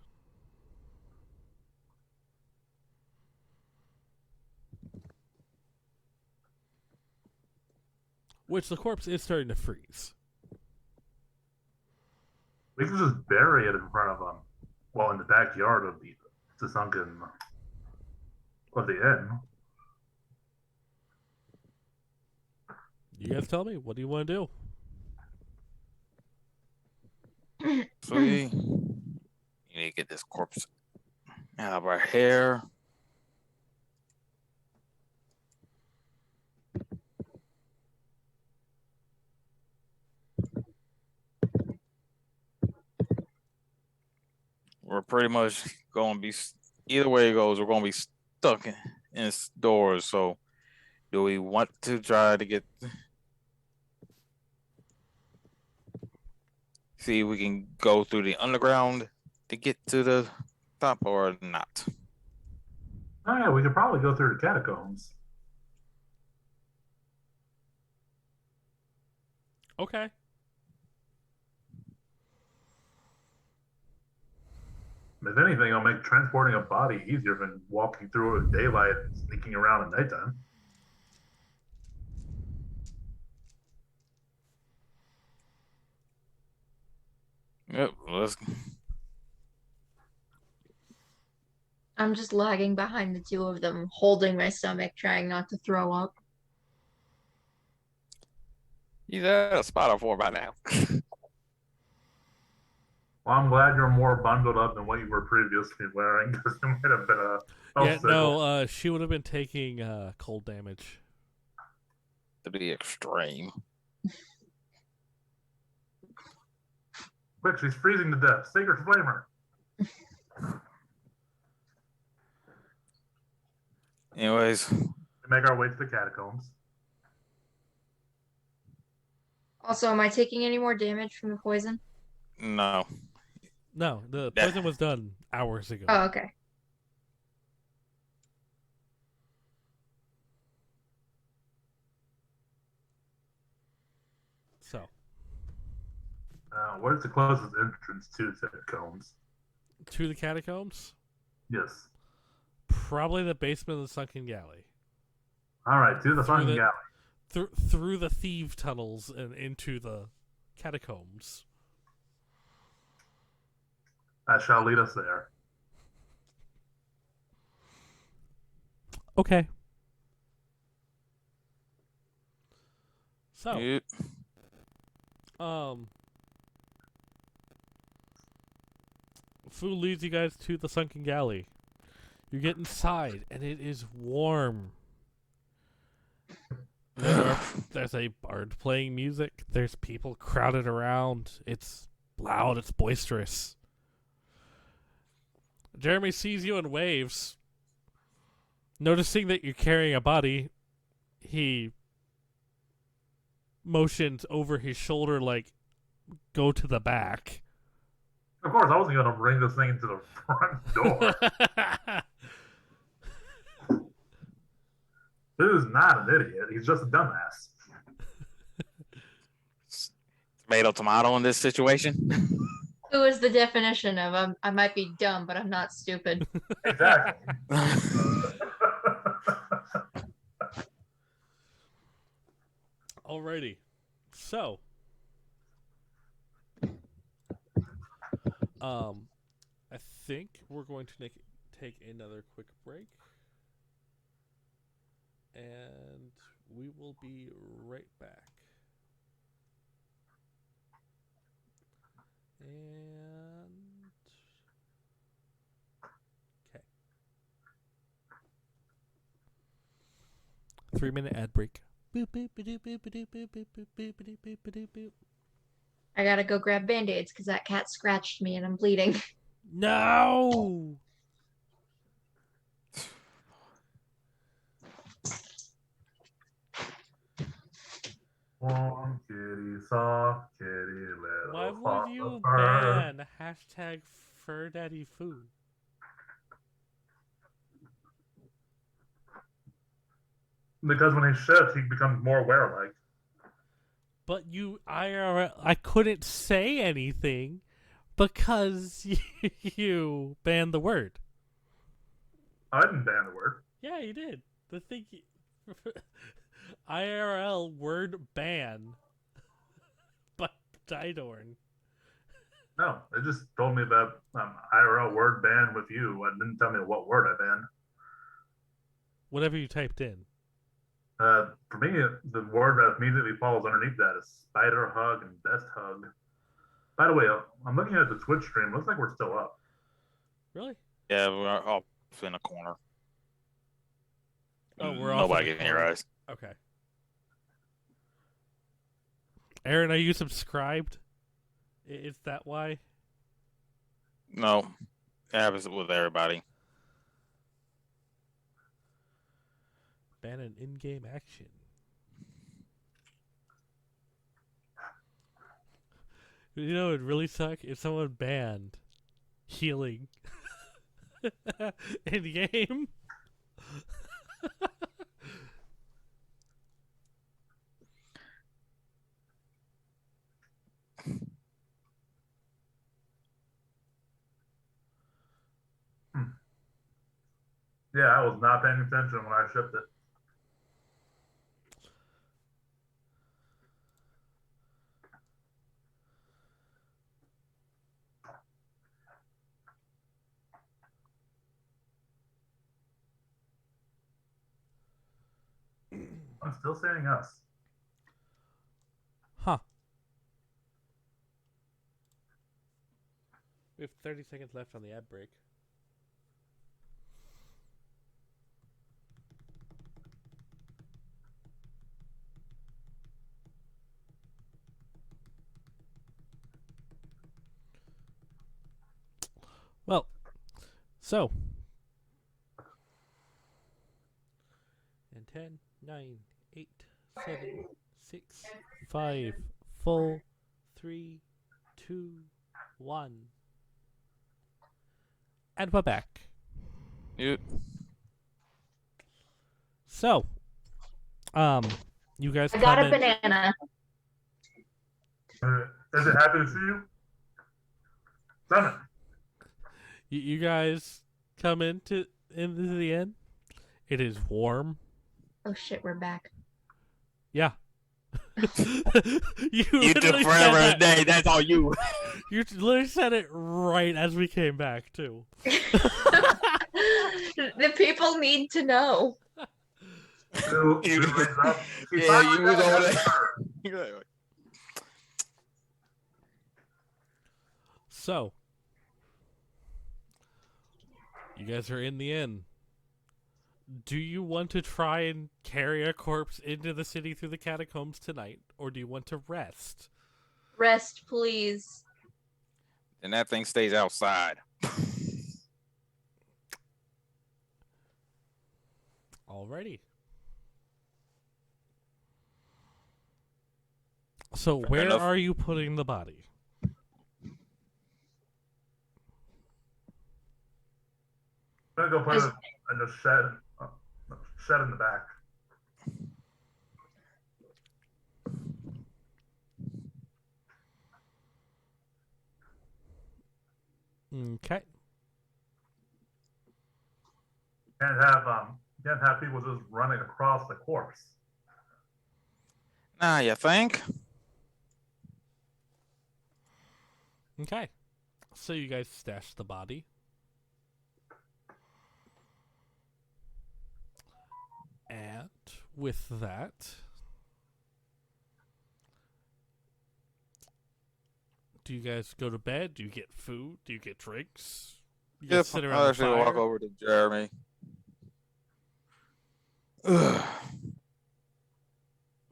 Which the corpse is starting to freeze. We can just bury it in front of them. Well, in the backyard of the sunken of the inn. You guys tell me, what do you want to do? So you need to get this corpse out of our hair. We're pretty much going to be, either way it goes, we're going to be stuck in doors. So do we want to try to see if we can go through the underground to get to the top or not? Oh yeah, we could probably go through the catacombs. Okay. If anything, it'll make transporting a body easier than walking through it in daylight and sneaking around at nighttime. Yep. Let's. I'm just lagging behind the two of them, holding my stomach, trying not to throw up. He's at a spot of 4 by now. Well, I'm glad you're more bundled up than what you were previously wearing, because it might have been a Yeah, health no, she would have been taking cold damage. To be extreme. Quick, she's freezing to death. Sacred Flamer. Anyways, We make our way to the catacombs. Also, am I taking any more damage from the poison? no. No, the poison was done hours ago. Oh, okay. So, Where's the closest entrance to the catacombs? to the catacombs? Yes. Probably the basement of the sunken galley. All right, to the Through sunken the- galley. Through the thief tunnels and into the catacombs. That shall lead us there. Okay. So, Yep. Fu leads you guys to the sunken galley. You get inside, and it is warm. There's a bard playing music. There's people crowded around. It's loud. It's boisterous. Jeremy sees you and waves. Noticing that you're carrying a body, he motions over his shoulder like, go to the back. Of course, I wasn't going to bring this thing into the front door. Dude's not an idiot. He's just a dumbass. Tomato in this situation. Who is the definition of I might be dumb, but I'm not stupid? Exactly. Alrighty. So, I think we're going to take another quick break. And we will be right back. And okay. 3-minute ad break. Boop, boop, ba-doop, boop, ba-doop, boop, boop, boop, boop, ba-doop, boop, ba-doop, boop. I gotta go grab band-aids because that cat scratched me and I'm bleeding. No! Warm kitty, soft kitty, little Why fall would you of fur. ban hashtag Fur Daddy Food? Because when he shifts, he becomes more werewolf-like. But I couldn't say anything because you banned the word. I didn't ban the word. Yeah, you did. The thing, IRL word ban, but Didorn. No, it just told me about IRL word ban with you. It didn't tell me what word I banned. Whatever you typed in. For me, the word that immediately follows underneath that is spider hug and best hug. By the way, I'm looking at the Twitch stream. Looks like we're still up. Really? Yeah, we're off in a corner. Oh, we're off in Nobody the can hear corner. us. Okay. Aaron, are you subscribed? Is that why? No, it happens with everybody. Ban an in-game action. You know, it'd really suck if someone banned healing in-game. Yeah, I was not paying attention when I shipped it. I'm still saying us. Huh. We have 30 seconds left on the ad break. Well, so. And 10, 9, 8, 7, 6, 5, 4, 3, 2, 1. And we're back. You, So, you guys I got a come in. banana. Is it happy to see you? Done it. You guys come into the inn. It is warm. Oh shit, we're back. Yeah. you you took literally forever said a day. That's all you. You literally said it right as we came back too. The people need to know. Two You- raise up. She yeah, finally you was got over it. there. So, you guys are in the inn. Do you want to try and carry a corpse into the city through the catacombs tonight, or do you want to rest? Rest, please. And that thing stays outside. Alrighty. So, Fair where enough. are you putting the body? I'm gonna go put it in the shed in the back. Okay. Can't have people just running across the corpse. Nah, you think? Okay. So you guys stash the body. And with that, do you guys go to bed? Do you get food? Do you get drinks? You guys Yep. sit I'll around the actually walk fire? over to Jeremy. Ugh.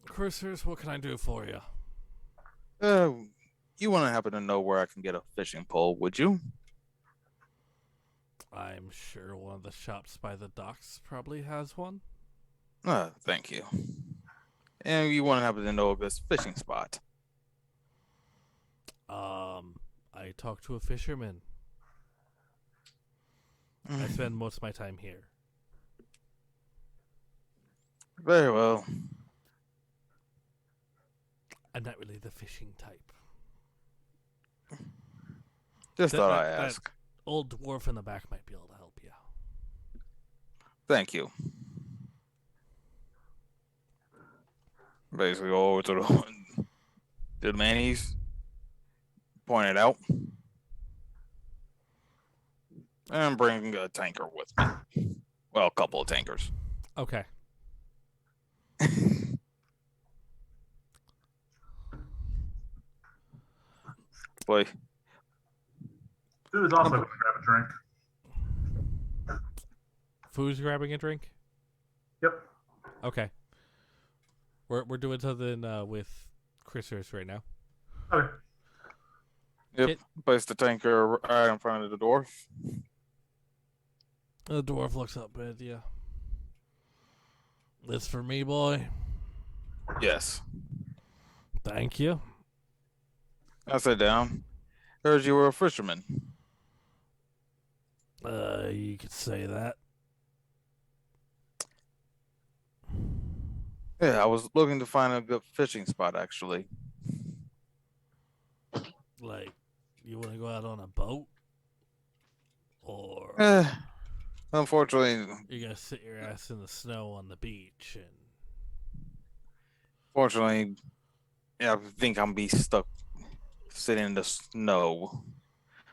Cruisers, what can I do for you? You wouldn't happen to know where I can get a fishing pole, would you? I'm sure one of the shops by the docks probably has one. Thank you. And you wouldn't happen to know of this fishing spot? I talked to a fisherman. I spend most of my time here. Very well. I'm not really the fishing type. Just That- thought that- I'd that- ask. Old dwarf in the back might be able to help you. Thank you. Basically, go over to the man he's pointed out. And bring a tanker with me. Well, a couple of tankers. Okay. Boy, Dude is also going to grab a drink. Foo's grabbing a drink? Yep. Okay. We're doing something with Christers right now. Okay. yep. It- Place the tanker right in front of the door. The dwarf looks up at you. This for me, boy. Yes. Thank you. I sit down. Heard you were a fisherman. You could say that. Yeah, I was looking to find a good fishing spot, actually. Like, you want to go out on a boat? Or... Unfortunately, You're gonna sit your ass in the snow on the beach and fortunately, yeah, I think I'm be stuck sitting in the snow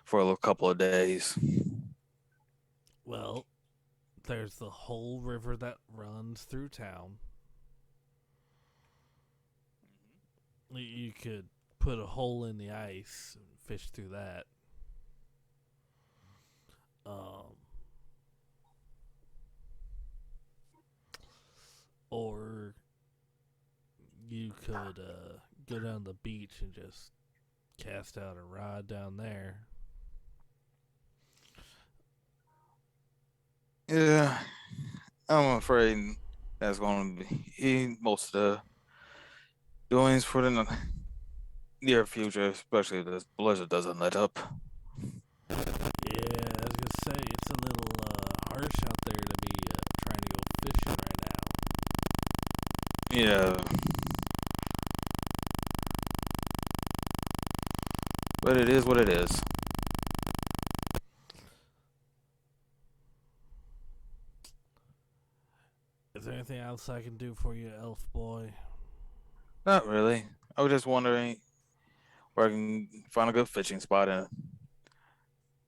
for a little couple of days. well, there's the whole river that runs through town. You could put a hole in the ice and fish through that. Or you could go down the beach and just cast out a rod down there. Yeah, I'm afraid that's going to be most of the doings for the near future, especially if this blizzard doesn't let up. Yeah, I was gonna say it's a little harsh out there to be trying to go fishing right now. Yeah, but it is what it is. Is there anything else I can do for you, elf boy? Not really. I was just wondering where I can find a good fishing spot and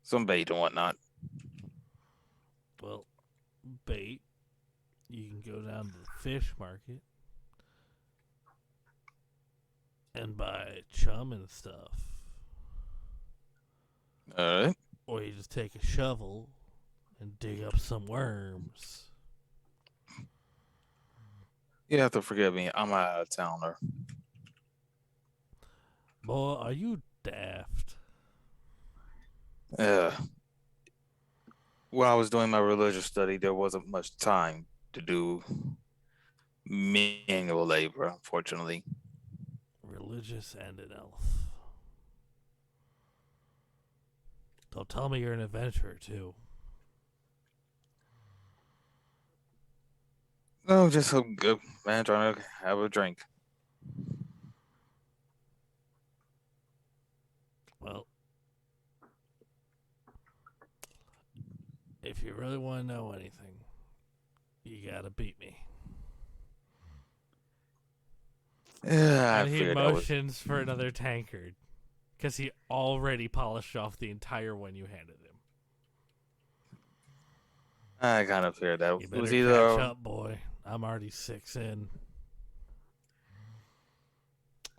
some bait and whatnot. Well, bait. You can go down to the fish market and buy chum and stuff. All right. Or you just take a shovel and dig up some worms. You have to forgive me. I'm out of towner. Boy, are you daft? Yeah. When I was doing my religious study, there wasn't much time to do manual labor, unfortunately. Religious and an elf. Don't tell me you're an adventurer, too. No, just some good man trying to have a drink. Well, if you really want to know anything, you gotta beat me. Yeah, I And he figured that was. motions for another tankard. Because he already polished off the entire one you handed him. I kind of figured that You it better was catch either. up, boy. I'm already 6 in.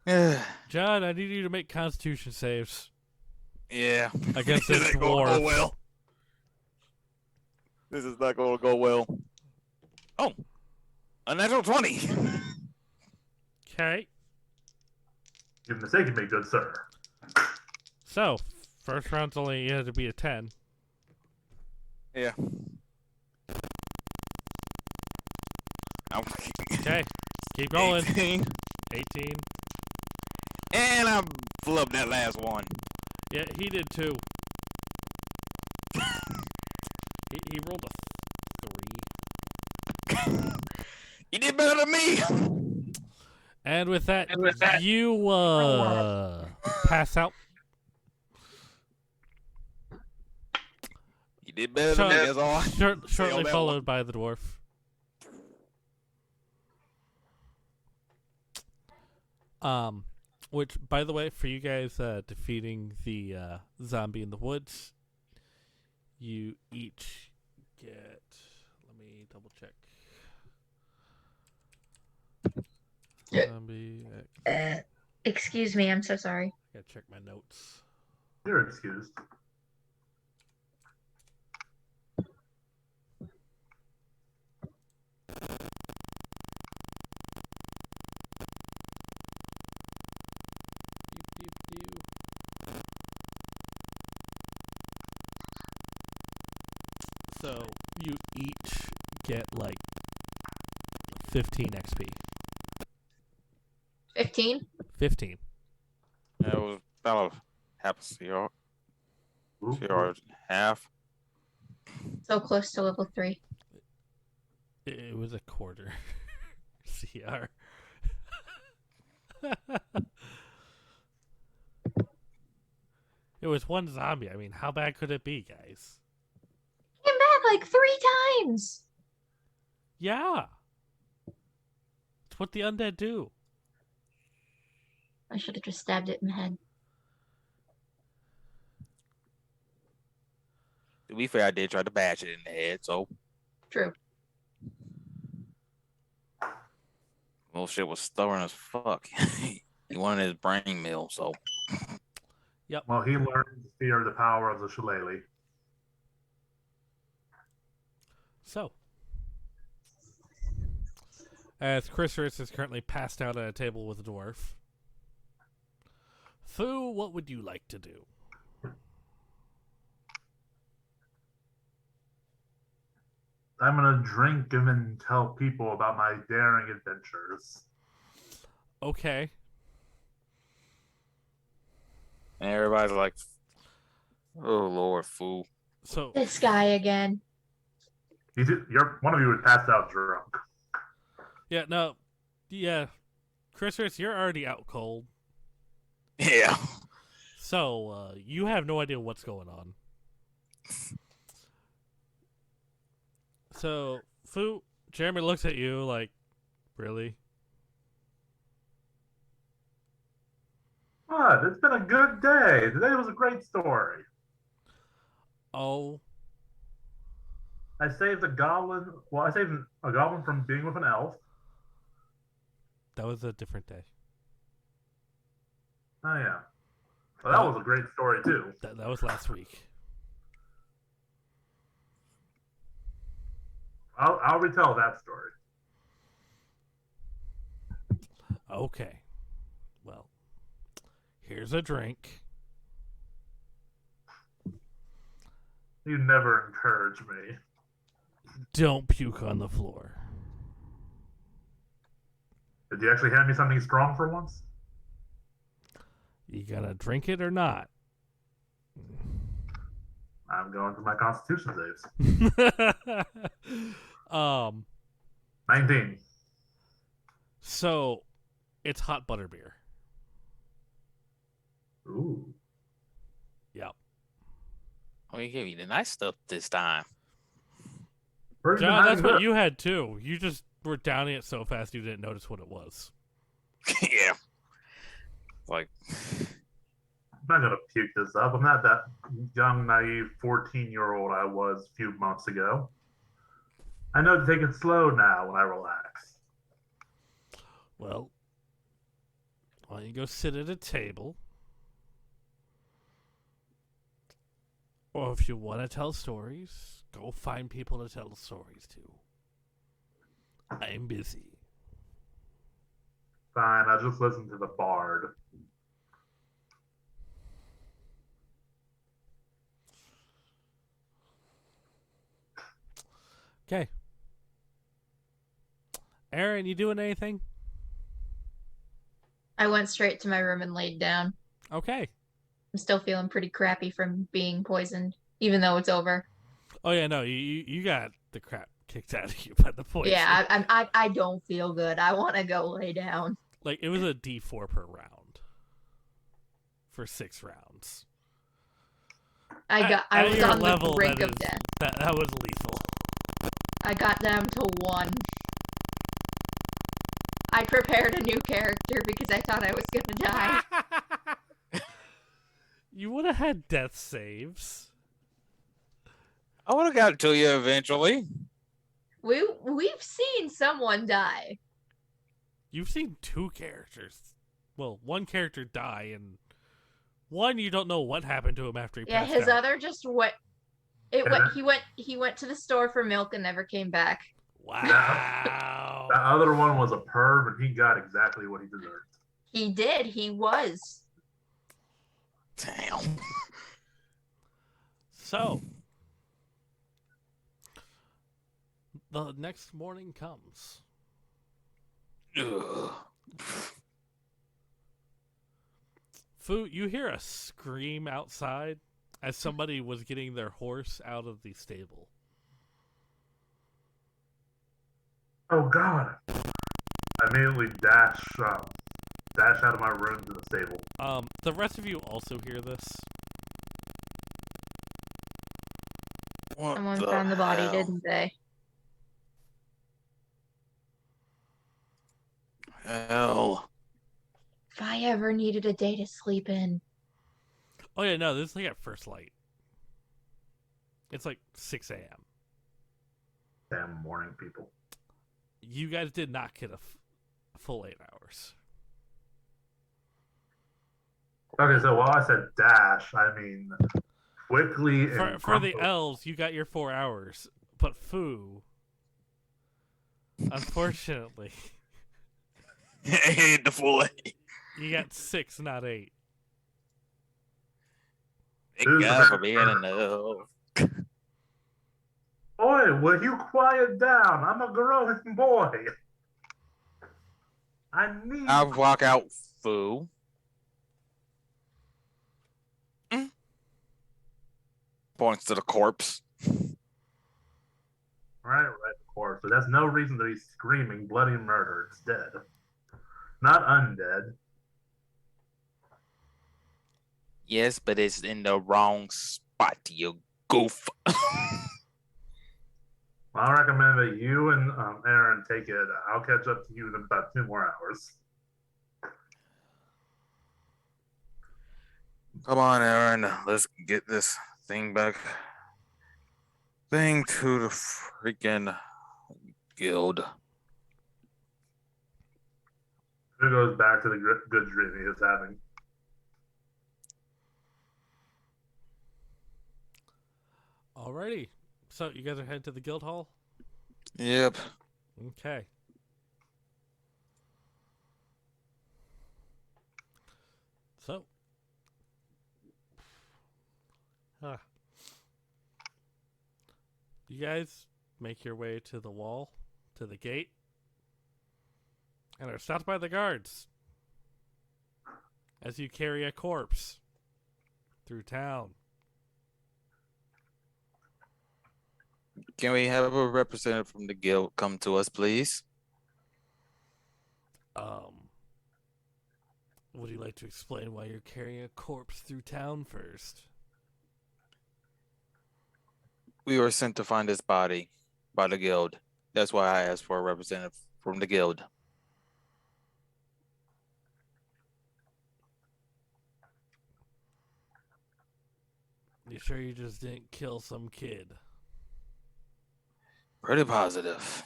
Yeah, John, I need you to make constitution saves yeah. against This this ain't gonna go dwarf. well. This is not going to go well. Oh, a natural 20. Okay. You've mistaken me, good sir. So, first round's only you had to be a 10. Yeah. Okay. Keep going. 18. 18. And I flubbed that last one. Yeah, he did too. he rolled a 3. You did better than me. And with that, you pass out. You did better than me. That's all. Shortly that followed one. by the dwarf. Which, by the way, for you guys defeating the zombie in the woods, you each get. Let me double check. Yeah. Zombie. Excuse me, I'm so sorry. Gotta check my notes. You're excused. So you each get like 15 XP. 15? 15. That was about half a CR. Ooh, CR half. So close to level 3. It was a quarter. CR. It was one zombie. I mean, how bad could it be, guys? Ain't bad back like 3 times. Yeah. It's what the undead do. I should have just stabbed it in the head. To be fair, I did try to bash it in the head, so True. little shit was stubborn as fuck. He wanted his brain meal, so Well, he learned to fear the power of the shillelagh. So, as Chrysalis is currently passed out at a table with a dwarf, Fu, what would you like to do? I'm gonna drink and then tell people about my daring adventures. Okay. and everybody's like, "Oh Lord, fool." So, This guy again. One of you would pass out drunk. Chrysalis, you're already out cold. Yeah. So, you have no idea what's going on. So, Fu, Jeremy looks at you like, really? What? It's been a good day. Today was a great story. Oh, I saved a goblin. Well, I saved a goblin from being with an elf. that was a different day. Oh yeah. Well, that was a great story too. That was last week. I'll retell that story. Okay. Well, here's a drink. You never encourage me. Don't puke on the floor. Did you actually hand me something strong for once? You gotta drink it or not. I'm going for my Constitution saves. 19. So, it's hot butterbeer. Ooh. Yep. We gave you the nice stuff this time. Where's John, the that's what hiding you had too. You just were downing it so fast you didn't notice what it was. Yeah. Like, I'm not gonna puke this up. I'm not that young, naive 14-year-old I was a few months ago. I know to take it slow now when I relax. Well, why don't you go sit at a table? Or if you want to tell stories, go find people to tell stories to. I'm busy. Fine, I'll just listen to the bard. Okay. Aaron, you doing anything? I went straight to my room and laid down. Okay. I'm still feeling pretty crappy from being poisoned, even though it's over. Oh yeah, no, you got the crap kicked out of you by the poison. Yeah, I don't feel good. I want to go lay down. Like, it was a D4 per round. For 6 rounds. I At was your on the level, brink that of is- death. That was lethal. I got down to 1. I prepared a new character because I thought I was gonna die. You would have had death saves. I would have got to you eventually. We've seen someone die. You've seen 2 characters. Well, 1 character die, and 1 you don't know what happened to him after he Yeah, passed his out. other just went. He went to the store for milk and never came back. Wow. That other one was a perv, and he got exactly what he deserved. He did. He was. Damn. So, the next morning comes. Ugh. Fu, you hear a scream outside as somebody was getting their horse out of the stable. Oh God! I immediately dash out of my room to the stable. The rest of you also hear this. What Someone the found the body, hell? didn't they? Hell. If I ever needed a day to sleep in. Oh yeah, no, this is like at first light. It's like 6 a.m. Damn morning people. You guys did not get a full 8 hours. Okay, so while I said dash, I mean quickly and For the grumpily. elves, you got your 4 hours, but Foo, unfortunately, Ain't the full eight. you got 6, not 8. Thank God for being an elf. Boy, will you quiet down? I'm a growing boy. I need. I walk out, fool. Points to the corpse. Right, of course. So that's no reason to be screaming bloody murder. It's dead. Not undead. Yes, but it's in the wrong spot, you goof. Well, I recommend that you and Aaron take it. I'll catch up to you in about 2 more hours. Come on, Aaron. Let's get this thing back. Thing to the freaking guild. It goes back to the good dream he was having. Alrighty. So you guys are headed to the guild hall? Yep. Okay. So. You guys make your way to the wall, to the gate, and are stopped by the guards as you carry a corpse through town. Can we have a representative from the guild come to us, please? Would you like to explain why you're carrying a corpse through town first? We were sent to find this body by the guild. That's why I asked for a representative from the guild. You sure you just didn't kill some kid? Pretty positive.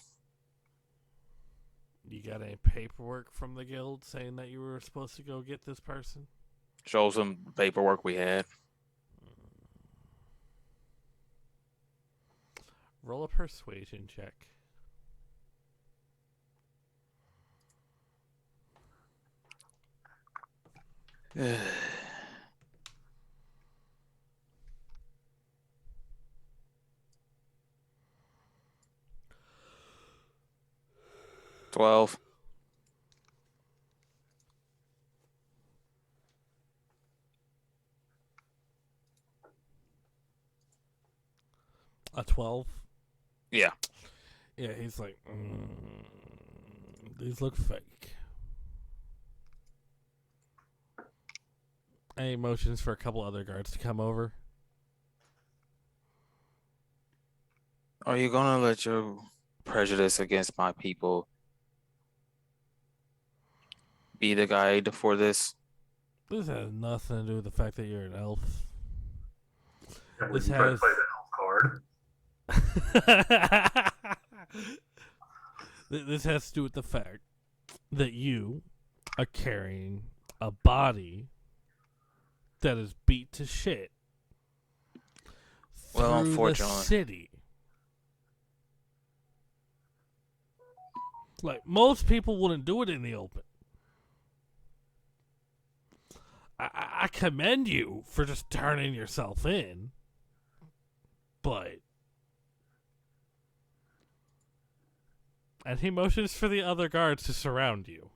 You got any paperwork from the guild saying that you were supposed to go get this person? Show some paperwork we had. Roll a persuasion check. $12. A 12? Yeah. Yeah, he's like, these look fake. Any motions for a couple other guards to come over? Are you gonna let your prejudice against my people be the guide for this? This has nothing to do with the fact that you're an elf. Yeah, This you try to has- play the elf card. This has to do with the fact that you are carrying a body that is beat to shit Well, through unfortunately. the city. Like, most people wouldn't do it in the open. I commend you for just turning yourself in, but... And he motions for the other guards to surround you.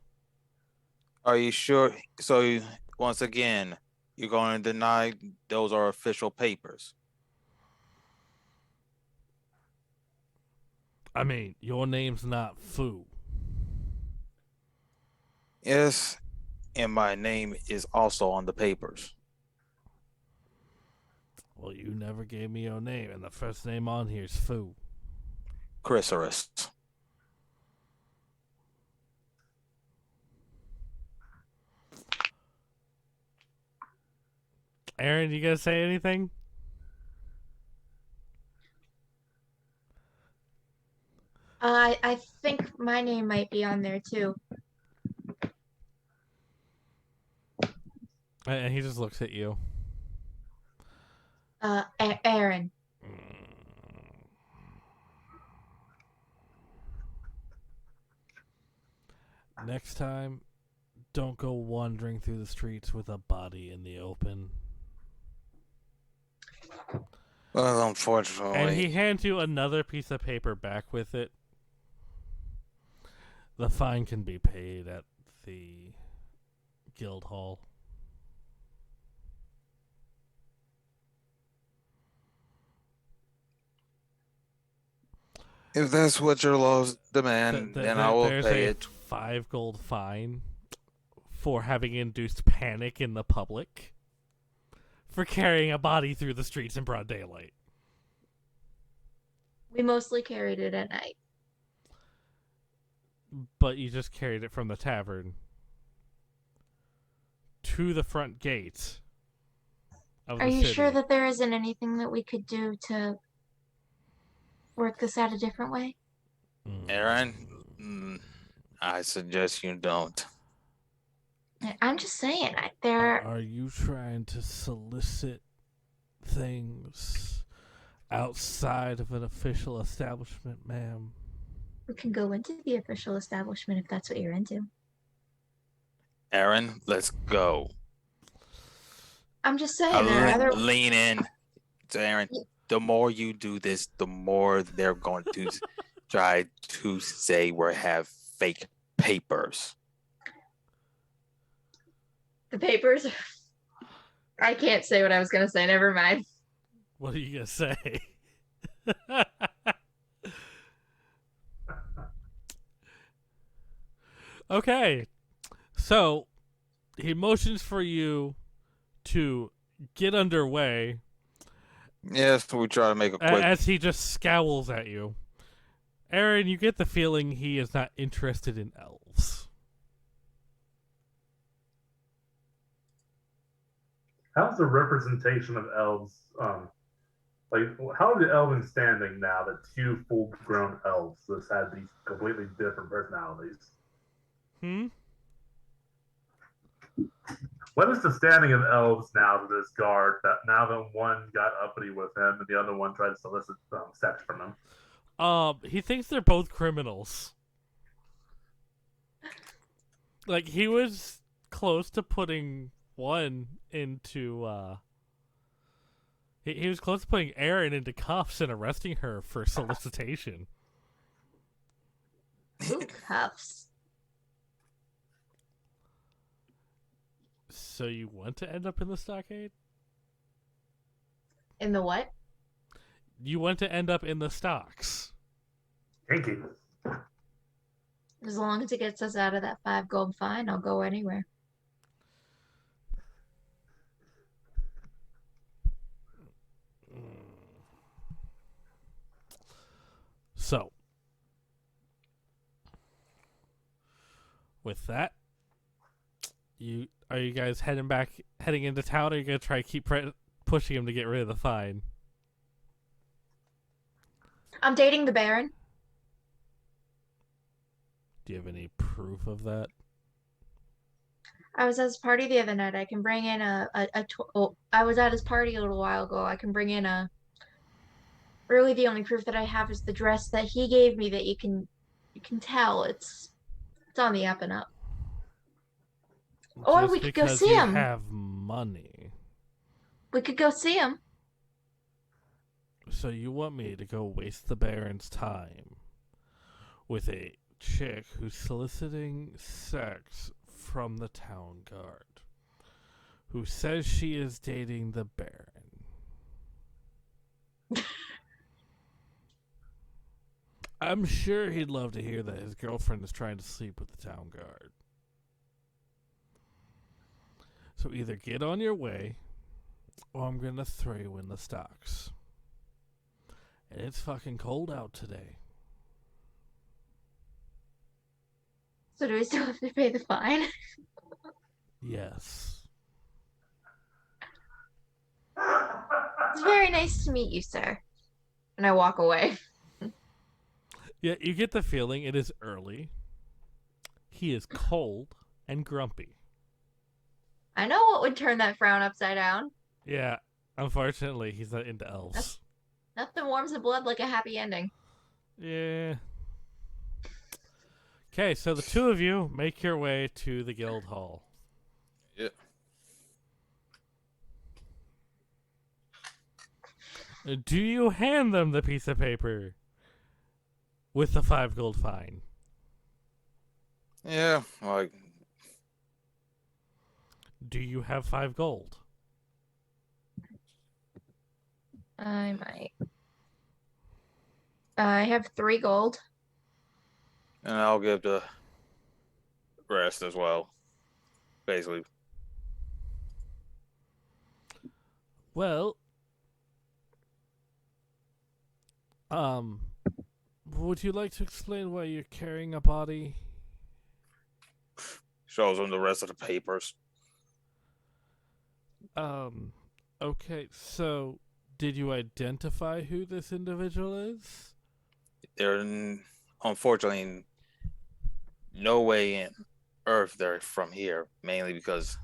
Are you sure? So, once again, you're going to deny those are official papers? I mean, your name's not Foo. Yes, and my name is also on the papers. Well, you never gave me your name, and the first name on here is Foo. Chrysalis. Aaron, you gonna say anything? I think my name might be on there too. And he just looks at you. Aaron. Next time, don't go wandering through the streets with a body in the open. Well, unfortunately. And he hands you another piece of paper back with it. The fine can be paid at the guild hall. If that's what your laws demand, then I will there's pay a it. 5 gold fine for having induced panic in the public for carrying a body through the streets in broad daylight. We mostly carried it at night. But you just carried it from the tavern to the front gate of the Are you city. sure that there isn't anything that we could do to work this out a different way? Aaron, I suggest you don't. I'm just saying, there. Are you trying to solicit things outside of an official establishment, ma'am? We can go into the official establishment if that's what you're into. Aaron, let's go. I'm just saying, there are other. Lean in. So Aaron, the more you do this, the more they're going to try to say we have fake papers. The papers? I can't say what I was going to say. Never mind. What are you going to say? Okay. So, he motions for you to get underway. Yes, we try to make a quick. As he just scowls at you. Aaron, you get the feeling he is not interested in elves. How's the representation of elves? How are the elven standing now that 2 full-grown elves just had these completely different personalities? What is the standing of elves now to this guard? That now that one got uppity with him and the other one tried to solicit sex from him. He thinks they're both criminals. Like, he was close to putting one into, He was close to putting Erin into cuffs and arresting her for solicitation. Ooh, cuffs. So you want to end up in the stockade? In the what? You want to end up in the stocks. Thank you. As long as it gets us out of that 5 gold fine, I'll go anywhere. So, with that, are you guys heading into town, or are you gonna try to keep pushing him to get rid of the fine? I'm dating the Baron. Do you have any proof of that? I was at his party the other night. I can bring in I was at his party a little while ago. I can bring in a. Really, the only proof that I have is the dress that he gave me. That you can tell it's on the up and up. Or we could go see him. Have money. We could go see him. So you want me to go waste the Baron's time with a chick who's soliciting sex from the town guard, who says she is dating the Baron? I'm sure he'd love to hear that his girlfriend is trying to sleep with the town guard. So either get on your way Well, I'm gonna throw you in the stocks. And it's fucking cold out today. So do we still have to pay the fine? Yes. It's very nice to meet you, sir. And I walk away. Yeah, you get the feeling it is early. He is cold and grumpy. I know what would turn that frown upside down. Yeah, unfortunately, he's not into elves. Nothing warms the blood like a happy ending. Yeah. Okay, so the two of you make your way to the guild hall. Yeah. Do you hand them the piece of paper with the 5 gold fine? Yeah, like, Do you have 5 gold? I might. I have 3 gold. and I'll give the rest as well. Basically. Well, would you like to explain why you're carrying a body? Shows them the rest of the papers. Okay, so did you identify who this individual is? They're unfortunately no way in Earth. They're from here, mainly because,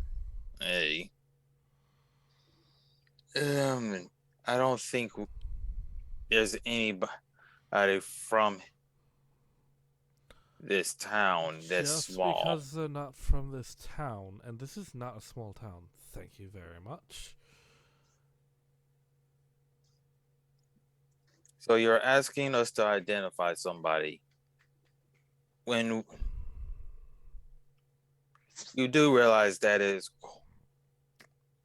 hey, I don't think there's anybody from this town that's Just small. because they're not from this town, and this is not a small town. Thank you very much. So you're asking us to identify somebody when you do realize that is.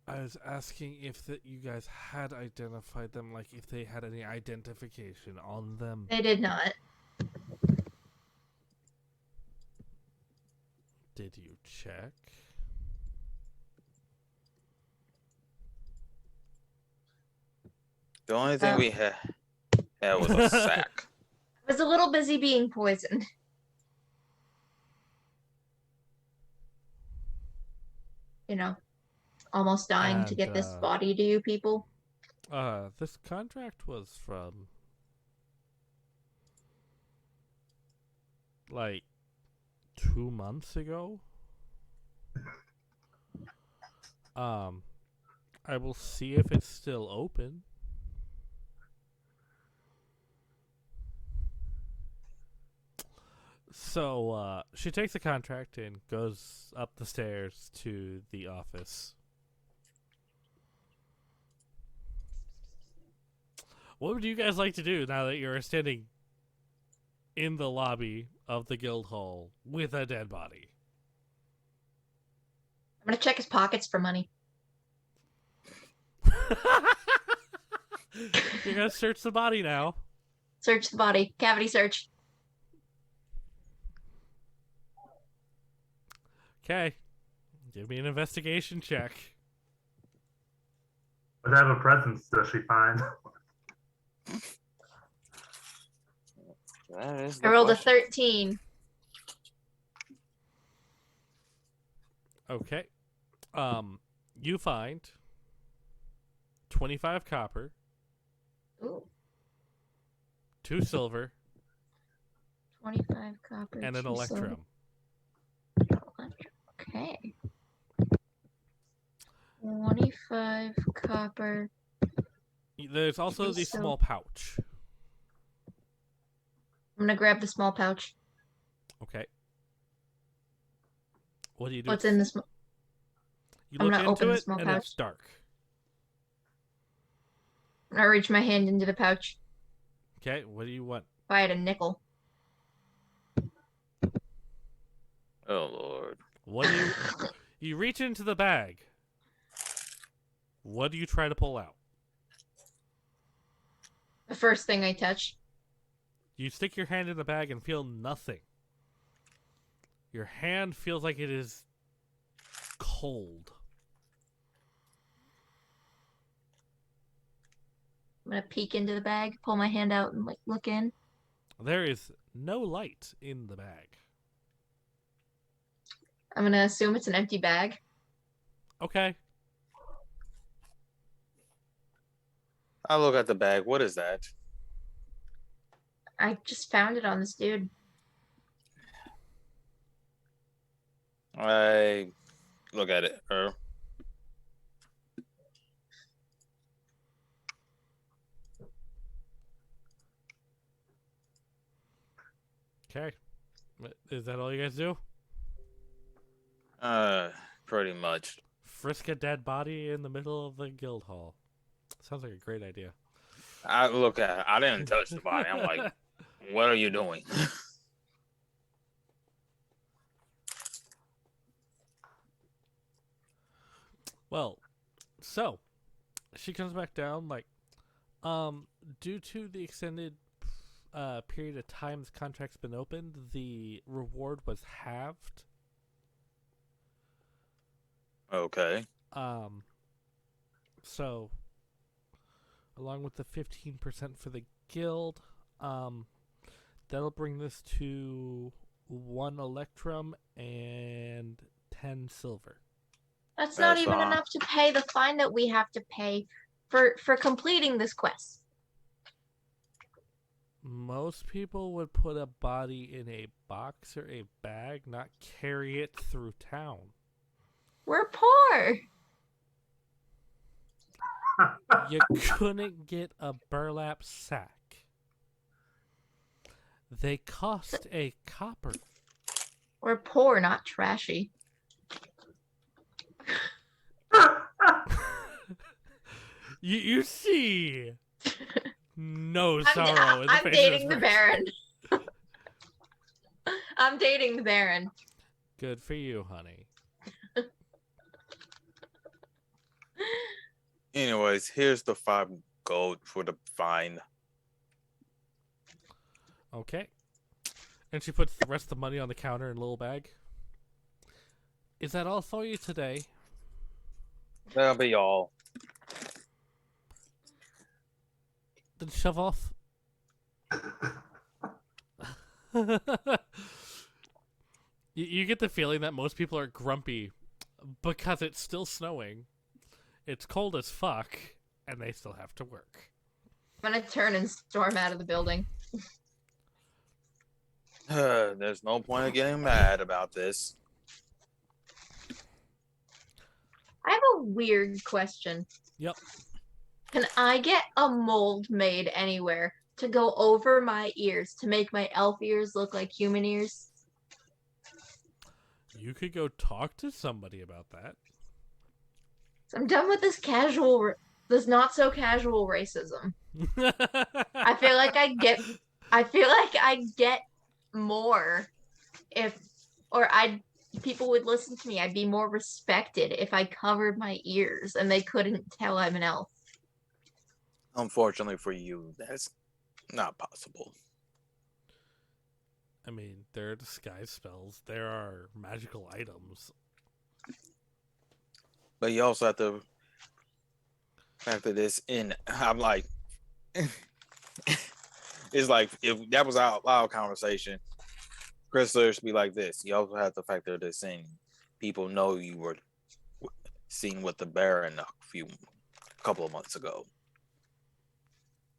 I was asking if that you guys had identified them, like if they had any identification on them. They did not. Did you check? The only thing we had was a sack. I was a little busy being poisoned. You know, almost dying to get this And, body to you people. This contract was from like 2 months ago. I will see if it's still open. So, she takes the contract and goes up the stairs to the office. What would you guys like to do now that you're standing in the lobby of the guild hall with a dead body? I'm gonna check his pockets for money. You're gonna search the body now. Search the body. Cavity search. Okay. Give me an investigation check. What type of presents does she find? That is I rolled a 13. Okay. You find 25 copper, Ooh, 2 silver, 25 copper. and an 2 silver. electrum. Okay. 25 copper. There's also the So- small pouch. I'm gonna grab the small pouch. Okay. What do you do? What's in the small? You I'm look gonna into open the it, small and pouch. it's dark. I reach my hand into the pouch. Okay, what do you want? If I had a nickel. Oh Lord. What do you... You reach into the bag. What do you try to pull out? The first thing I touch. You stick your hand in the bag and feel nothing. Your hand feels like it is cold. I'm gonna peek into the bag, pull my hand out, and like look in. There is no light in the bag. I'm gonna assume it's an empty bag. Okay. I look at the bag. What is that? I just found it on this dude. I look at it. Okay. Is that all you guys do? Pretty much. Frisk a dead body in the middle of the guild hall. Sounds like a great idea. I look at it. I didn't touch the body. I'm like, what are you doing? Well, so she comes back down like, due to the extended period of time the contract's been opened, the reward was halved. Okay. So along with the 15% for the guild, that'll bring this to 1 electrum and 10 silver. That's not That's even fine. enough to pay the fine that we have to pay for completing this quest. Most people would put a body in a box or a bag, not carry it through town. We're poor. You couldn't get a burlap sack. They cost a copper. We're poor, not trashy. You see no sorrow in the I'm face dating the of this Baron. I'm dating the Baron. Good for you, honey. Anyways, here's the 5 gold for the fine. Okay. And she puts the rest of the money on the counter in a little bag. Is that all for you today? That'll be all. Then shove off. You get the feeling that most people are grumpy because it's still snowing. It's cold as fuck, and they still have to work. I'm gonna turn and storm out of the building. There's no point of getting mad about this. I have a weird question. Yep. Can I get a mold made anywhere to go over my ears to make my elf ears look like human ears? You could go talk to somebody about that. I'm done with this this not so casual racism. I feel like I get more people would listen to me. I'd be more respected if I covered my ears and they couldn't tell I'm an elf. Unfortunately for you, that's not possible. I mean, there are disguise spells. There are magical items. But you also have to factor this in. I'm like, it's like if that was our loud conversation, Chris should be like this. You also have to factor this in. People know you were seen with the Baron a couple of months ago.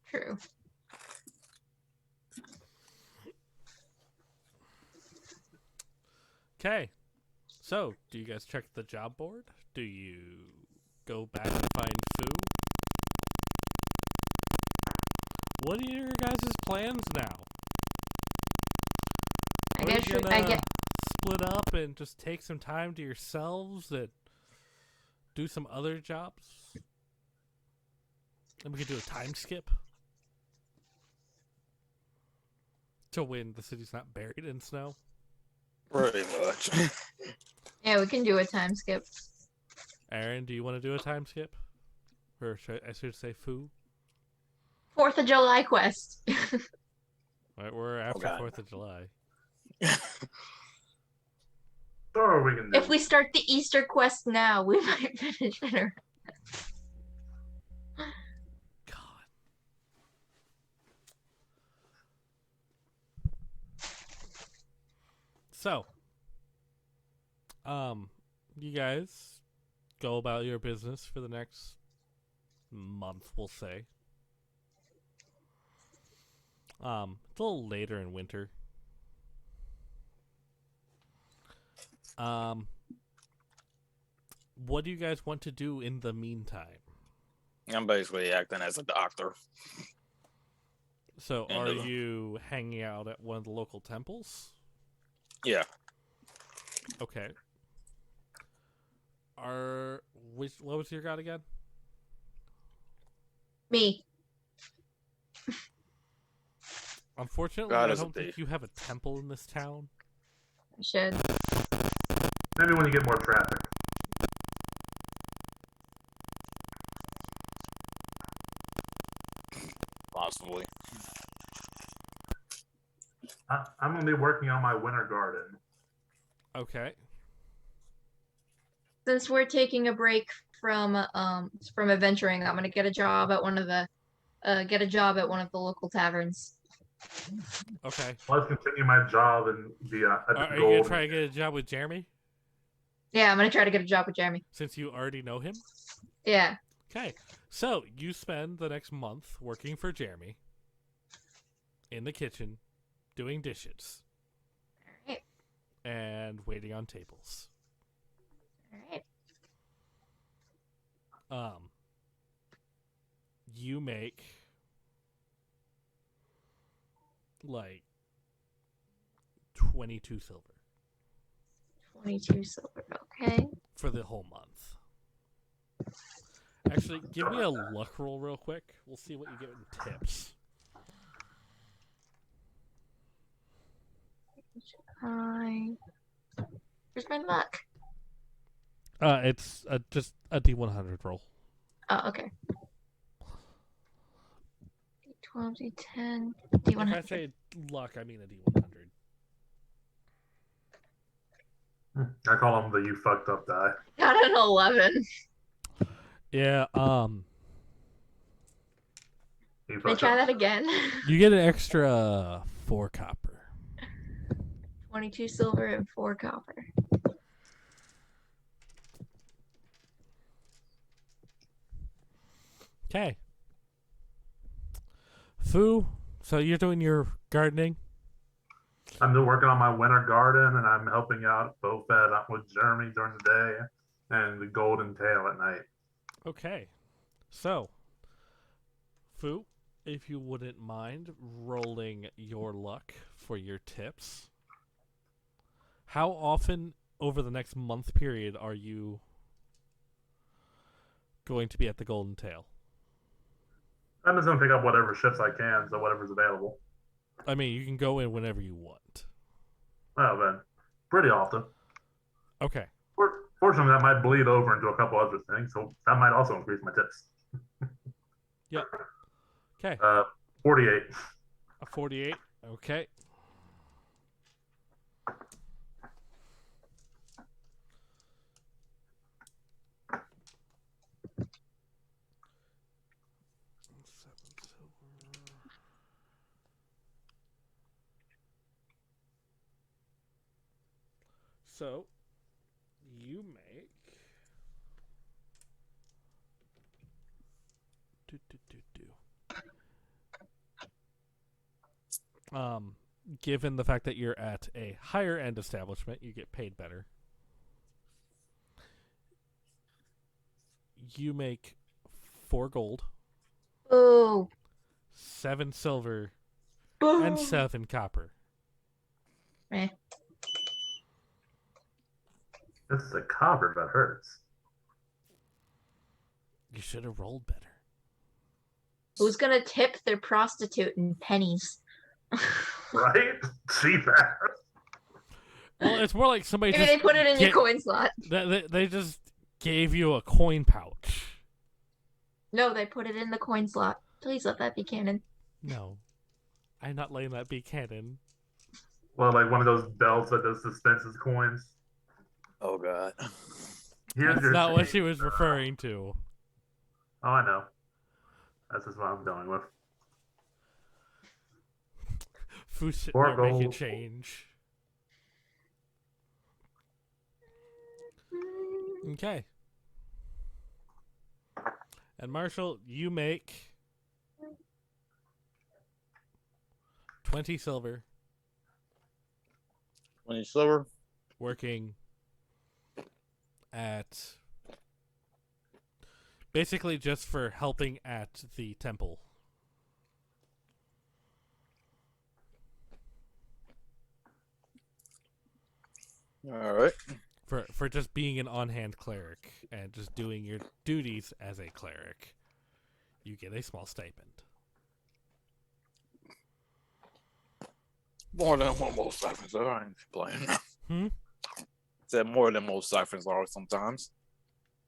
True. Okay. So, do you guys check the job board? Do you go back and find food? What are your guys' plans now? I Are you guess gonna split up and just take some time to yourselves and do some other jobs? And we could do a time skip to when the city's not buried in snow. Pretty much. Yeah, we can do a time skip. Aaron, do you want to do a time skip? Or I should say foo? 4th of July quest. Right, we're after God. 4th of July. Sure, we can do. If we start the Easter quest now, we might finish it. God. So, you guys go about your business for the next month, we'll say. It's a little later in winter. What do you guys want to do in the meantime? I'm basically acting as a doctor. So, And, are you hanging out at one of the local temples? Yeah. Okay. What was your god again? Me. Unfortunately, God I is a don't think you have a temple in this town. I should. Maybe when you get more traffic. Possibly. I'm going to be working on my winter garden. Okay. Since we're taking a break from adventuring, I'm gonna get a job at one of the local taverns. Okay. Let's continue my job and be at the Are you gold. going to try to get a job with Jeremy? Yeah, I'm gonna try to get a job with Jeremy. Since you already know him? Yeah. Okay. So, you spend the next month working for Jeremy in the kitchen, doing dishes, Alright. and waiting on tables. Alright. You make like 22 silver 22 silver. Okay. for the whole month. Actually, give me a luck roll real quick. We'll see what you get in tips. Where's my luck? It's just a D100 roll. Oh, okay. D12, D10, If I D100. say luck, I mean a D100. I call them the you fucked up die. Got an 11. Yeah, You Can I fucked try up. that again? you get an extra 4 copper. 22 silver and 4 copper. Okay. Fu, so you're doing your gardening? I'm still working on my winter garden, and I'm helping out both with Jeremy during the day and the Golden Tail at night. Okay. So, Fu, if you wouldn't mind rolling your luck for your tips. How often over the next month period are you going to be at the Golden Tail? I'm just gonna pick up whatever shifts I can, so whatever's available. I mean, you can go in whenever you want. Well then, pretty often. Okay. Fortunately, that might bleed over into a couple other things, so that might also increase my tips. Yep. Okay. 48. A 48. Okay. So, you make given the fact that you're at a higher end establishment, you get paid better. You make 4 gold, Boo. 7 silver, Boo. and 7 copper. Eh. This is a copper, but hurts. You should have rolled better. Who's gonna tip their prostitute in pennies? Right? Cheap ass. Well, it's more like somebody Maybe just they put it in your coin slot. they just gave you a coin pouch. No, they put it in the coin slot. Please let that be canon. No, I'm not letting that be canon. Well, like one of those belts that does dispenses coins. Oh God. Here's That's your not what change. she was referring to. Oh, I know. That's just what I'm going with. Food sitting 4 there making gold. change. Okay. And Marshall, you make 20 silver 20 silver. working at basically just for helping at the temple. All right. For just being an on-hand cleric and just doing your duties as a cleric, you get a small stipend. More than what most siphons are. I ain't playing. Hmm? Said more than most siphons are sometimes.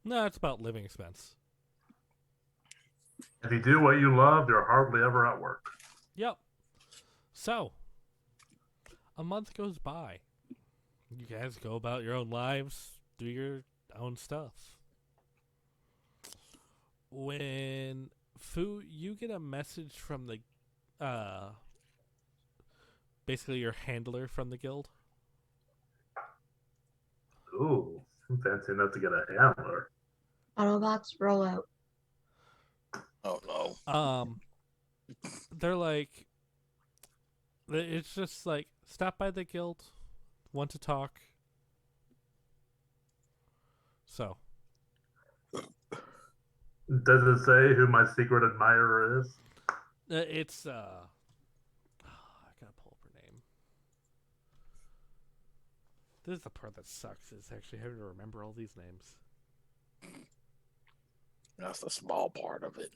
No, it's about living expense. If you do what you love, you're hardly ever at work. Yep. So, a month goes by. You guys go about your own lives, do your own stuff. When you get a message from the, basically your handler from the guild. Ooh, fancy enough to get a handler. Autobots roll out. Oh no. They're like, it's just like, stop by the guild, want to talk. So. Does it say who my secret admirer is? It's, I gotta pull up her name. This is the part that sucks, is actually having to remember all these names. That's the small part of it.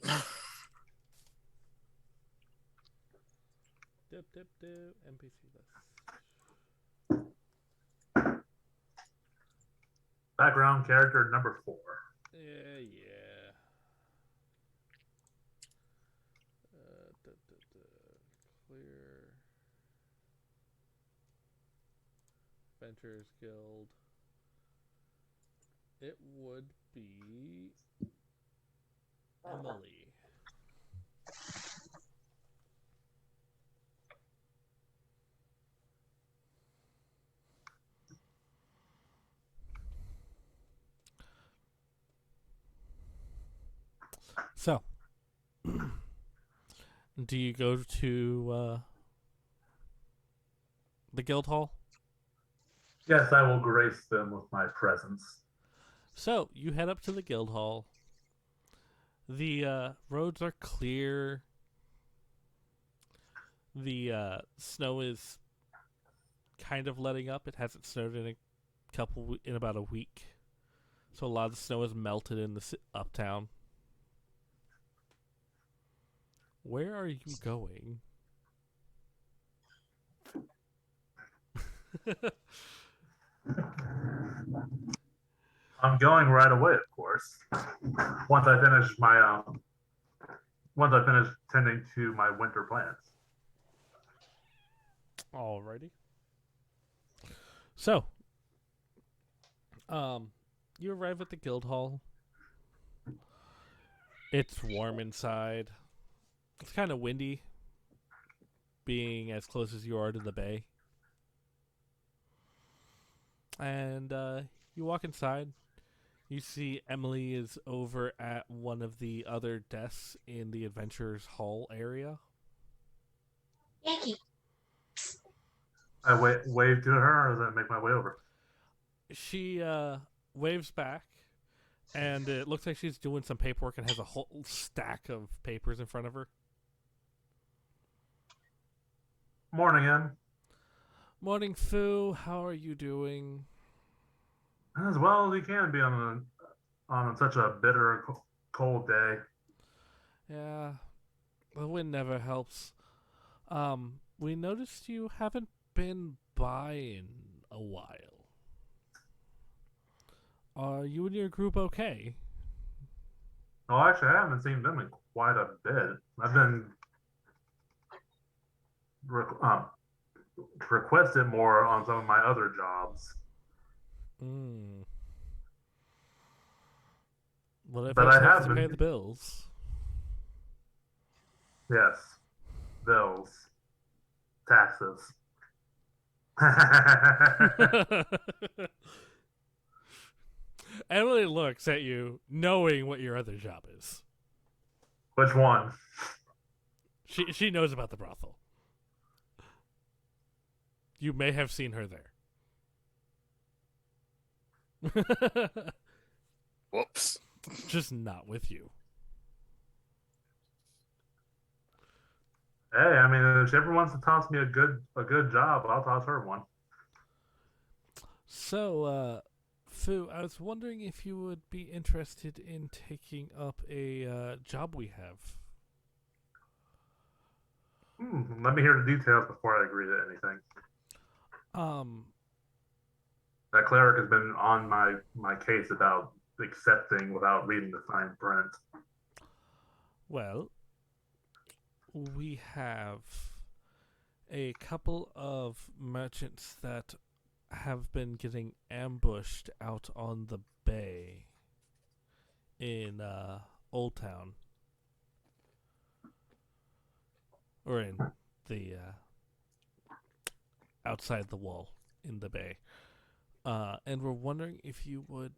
NPC list. Background character number 4. Yeah. Clear. Adventurers Guild. It would be Emily. So, do you go to the guild hall? Yes, I will grace them with my presence. So, you head up to the guild hall. The roads are clear. The snow is kind of letting up. It hasn't snowed in about a week. So a lot of the snow is melted in the uptown. Where are you going? I'm going right away, of course. Once I finish tending to my winter plants. Alrighty. So, you arrive at the guild hall. It's warm inside. It's kind of windy, being as close as you are to the bay. And you walk inside. You see Emily is over at one of the other desks in the Adventurers Hall area. Yankee. I wave to her, or does that make my way over? She waves back, and it looks like she's doing some paperwork and has a whole stack of papers in front of her. Morning, Em. Morning, Fu. How are you doing? As well as you can be on such a bitter, cold day. Yeah, the wind never helps. We noticed you haven't been by in a while. Are you and your group okay? Oh, actually, I haven't seen them in quite a bit. I've been requested more on some of my other jobs. Well, if But it I helps have to pay been- the bills. Yes, bills, taxes. Emily looks at you, knowing what your other job is. Which one? She knows about the brothel. You may have seen her there. Whoops. Just not with you. Hey, I mean, if she ever wants to toss me a good job, I'll toss her one. So, Fu, I was wondering if you would be interested in taking up a job we have. Let me hear the details before I agree to anything. That cleric has been on my case about accepting without reading the fine print. Well, we have a couple of merchants that have been getting ambushed out on the bay in Old Town. Or in the outside the wall in the bay. And we're wondering if you would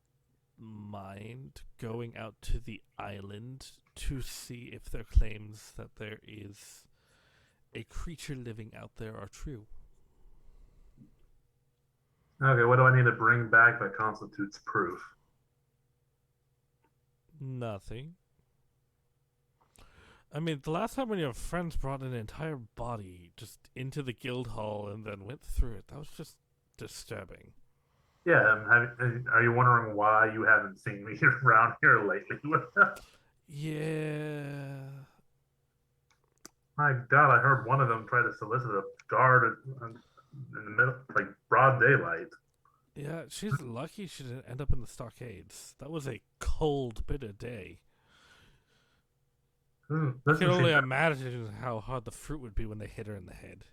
mind going out to the island to see if their claims that there is a creature living out there are true. Okay, what do I need to bring back that constitutes proof? Nothing. I mean, the last time when your friends brought an entire body just into the guild hall and then went through it, that was just disturbing. Yeah, are you wondering why you haven't seen me around here lately? Yeah. My God, I heard one of them try to solicit a guard in the middle, like broad daylight. Yeah, she's lucky she didn't end up in the stockades. That was a cold, bitter day. I can only imagine how hard the fruit would be when they hit her in the head.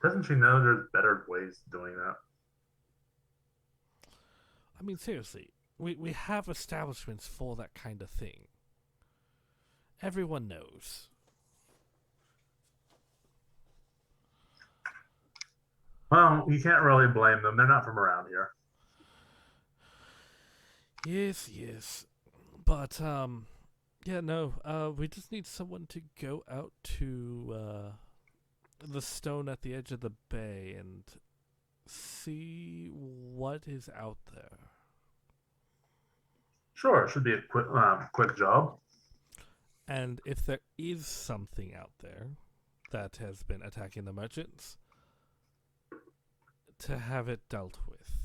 Doesn't she know there's better ways of doing that? I mean, seriously, we have establishments for that kind of thing. Everyone knows. Well, you can't really blame them. They're not from around here. Yes. But, yeah, no, we just need someone to go out to, the stone at the edge of the bay and see what is out there. Sure, it should be a quick job. And if there is something out there that has been attacking the merchants, to have it dealt with.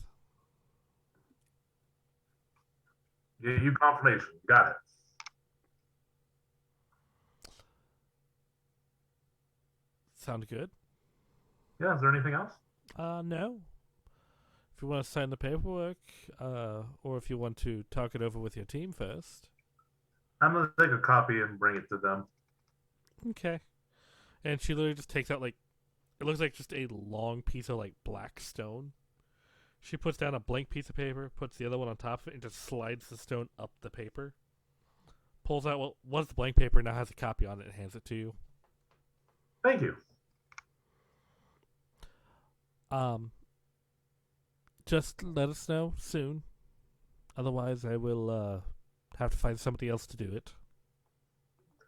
Yeah, you confirmation. Got it. Sound good? Yeah, is there anything else? No. If you want to sign the paperwork, or if you want to talk it over with your team first. I'm going to take a copy and bring it to them. Okay. And she literally just takes out, like, it looks like just a long piece of, like, black stone. She puts down a blank piece of paper, puts the other one on top of it, and just slides the stone up the paper. Pulls out what was the blank paper, now has a copy on it, and hands it to you. Thank you. Just let us know soon. Otherwise, I will have to find somebody else to do it.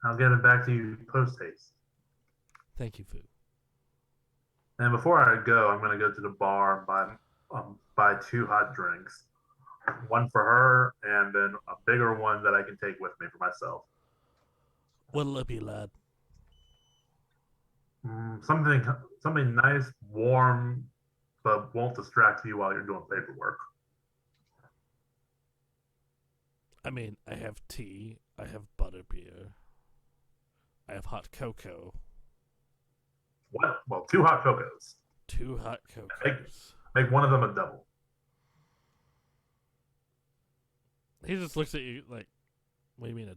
I'll get it back to you post haste. Thank you, Fu. And before I go, I'm going to go to the bar and buy 2 hot drinks. One for her, and then a bigger one that I can take with me for myself. What'll it be, lad? Something nice, warm, but won't distract you while you're doing paperwork. I mean, I have tea, I have butterbeer, I have hot cocoa. What? Well, 2 hot cocos. 2 hot cocos. Make one of them a double. He just looks at you like, what do you mean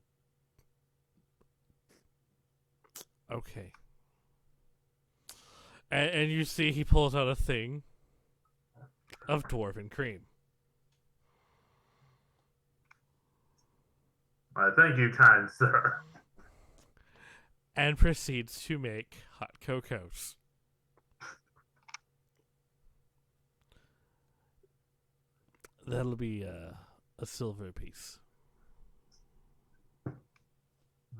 okay. And you see he pulls out a thing of dwarven cream. Thank you, kind sir. And proceeds to make hot cocos. That'll be a silver apiece.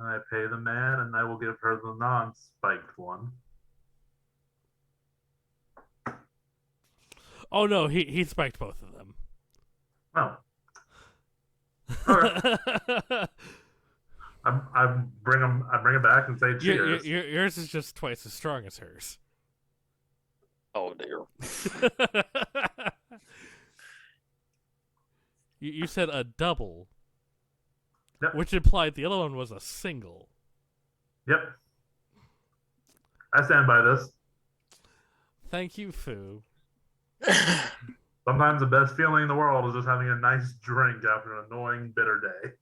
I pay the man, and I will give her the non-spiked one. Oh no, he spiked both of them. Oh. Okay. I bring it back and say cheers. Yours is just twice as strong as hers. Oh dear. You said a double, Yep. which implied the other one was a single. Yep. I stand by this. Thank you, Fu. Sometimes the best feeling in the world is just having a nice drink after an annoying, bitter day.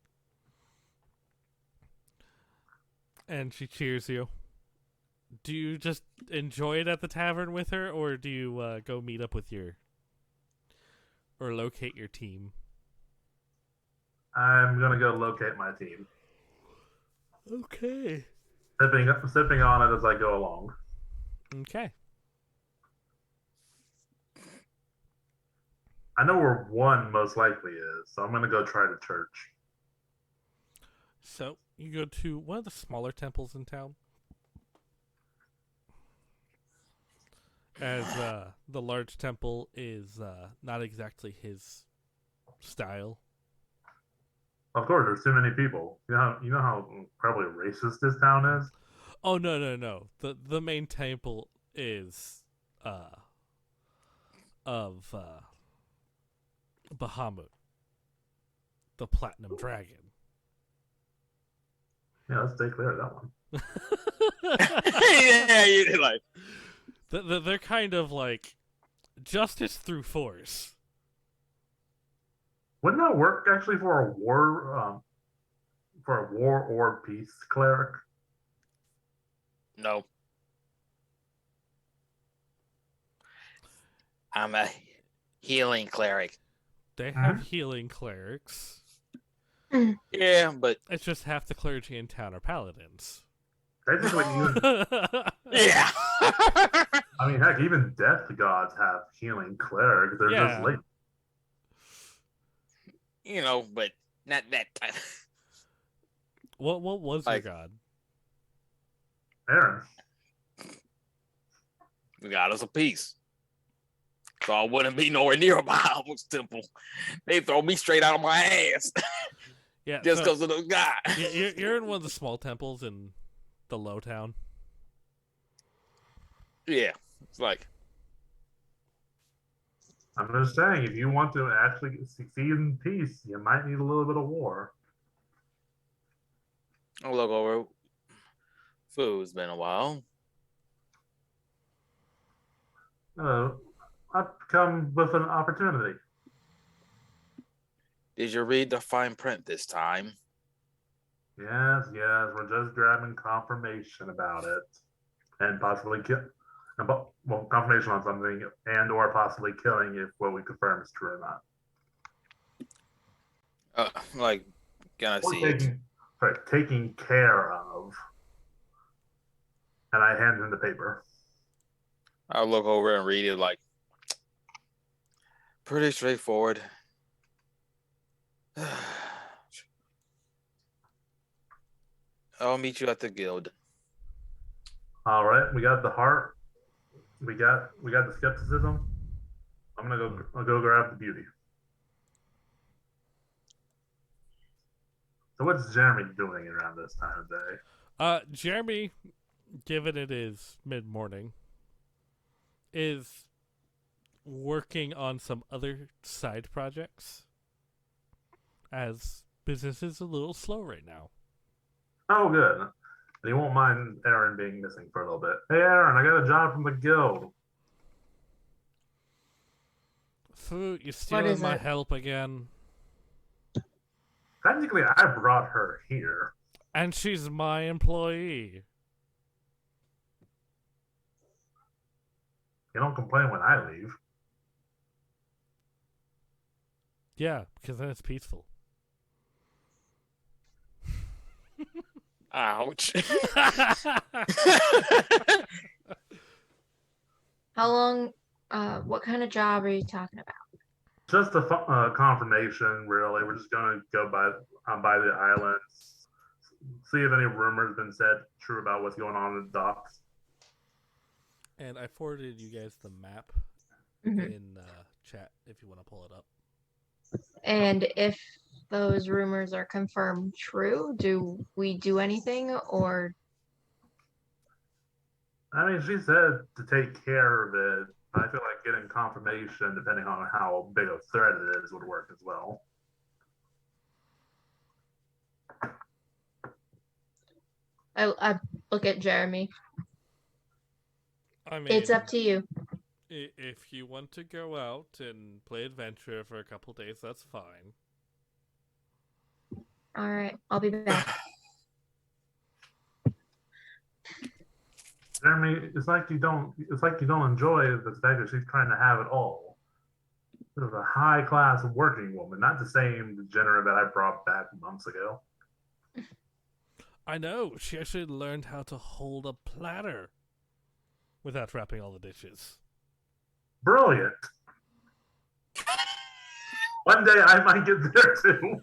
And she cheers you. Do you just enjoy it at the tavern with her, or do you go meet up with or locate your team? I'm gonna go locate my team. Okay. Sipping on it as I go along. Okay. I know where one most likely is, so I'm gonna go try the church. So you go to one of the smaller temples in town. As the large temple is not exactly his style. Of course, there's too many people. You know how probably racist this town is. Oh no. The main temple is of Bahamut, the Platinum Dragon. Yeah, let's stay clear of that one. Yeah, you did like. They're kind of like justice through force. Wouldn't that work actually for a war or peace cleric? No. I'm a healing cleric. They have healing clerics. Yeah, but It's just half the clergy in town are paladins. Basically, yeah. I mean, heck, even death gods have healing clerics. They're Yeah. just late. You know, but not that time. What was Like- your god? Aaron. We got us a piece. So I wouldn't be nowhere near my house temple. They throw me straight out of my ass Yeah, just so because of the guy. you're in one of the small temples in the low town. Yeah. It's like, I'm just saying, if you want to actually succeed in peace, you might need a little bit of war. I'll look over. Food's been a while. I've come with an opportunity. Did you read the fine print this time? Yes, we're just grabbing confirmation about it, and possibly confirmation on something, and or possibly killing if what we confirm is true or not. Like, gonna Or see it. taking care of. And I hand him the paper. I'll look over and read it like, pretty straightforward. I'll meet you at the guild. All right, we got the heart. We got the skepticism. I'll go grab the beauty. So what's Jeremy doing around this time of day? Jeremy, given it is mid-morning, is working on some other side projects, as business is a little slow right now. Oh, good. And you won't mind Aaron being missing for a little bit. Hey, Aaron, I got a job from the guild. Fu, you're stealing my it? help again. Technically, I brought her here. And she's my employee. You don't complain when I leave. Yeah, because then it's peaceful. Ouch. How long? What kind of job are you talking about? Just a confirmation, really. We're just gonna go by the islands, see if any rumors been said true about what's going on in the docks. And I forwarded you guys the map Mhm. in chat if you want to pull it up. And if those rumors are confirmed true, do we do anything or? I mean, she said to take care of it. I feel like getting confirmation, depending on how big a threat it is, would work as well. I look at Jeremy. I mean, It's up to you. If you want to go out and play adventure for a couple days, that's fine. All right, I'll be back. Jeremy, it's like you don't enjoy the fact that she's trying to have it all. This is a high class working woman, not the same degenerate that I brought back months ago. I know. She actually learned how to hold a platter without wrapping all the dishes. Brilliant. One day I might get there too.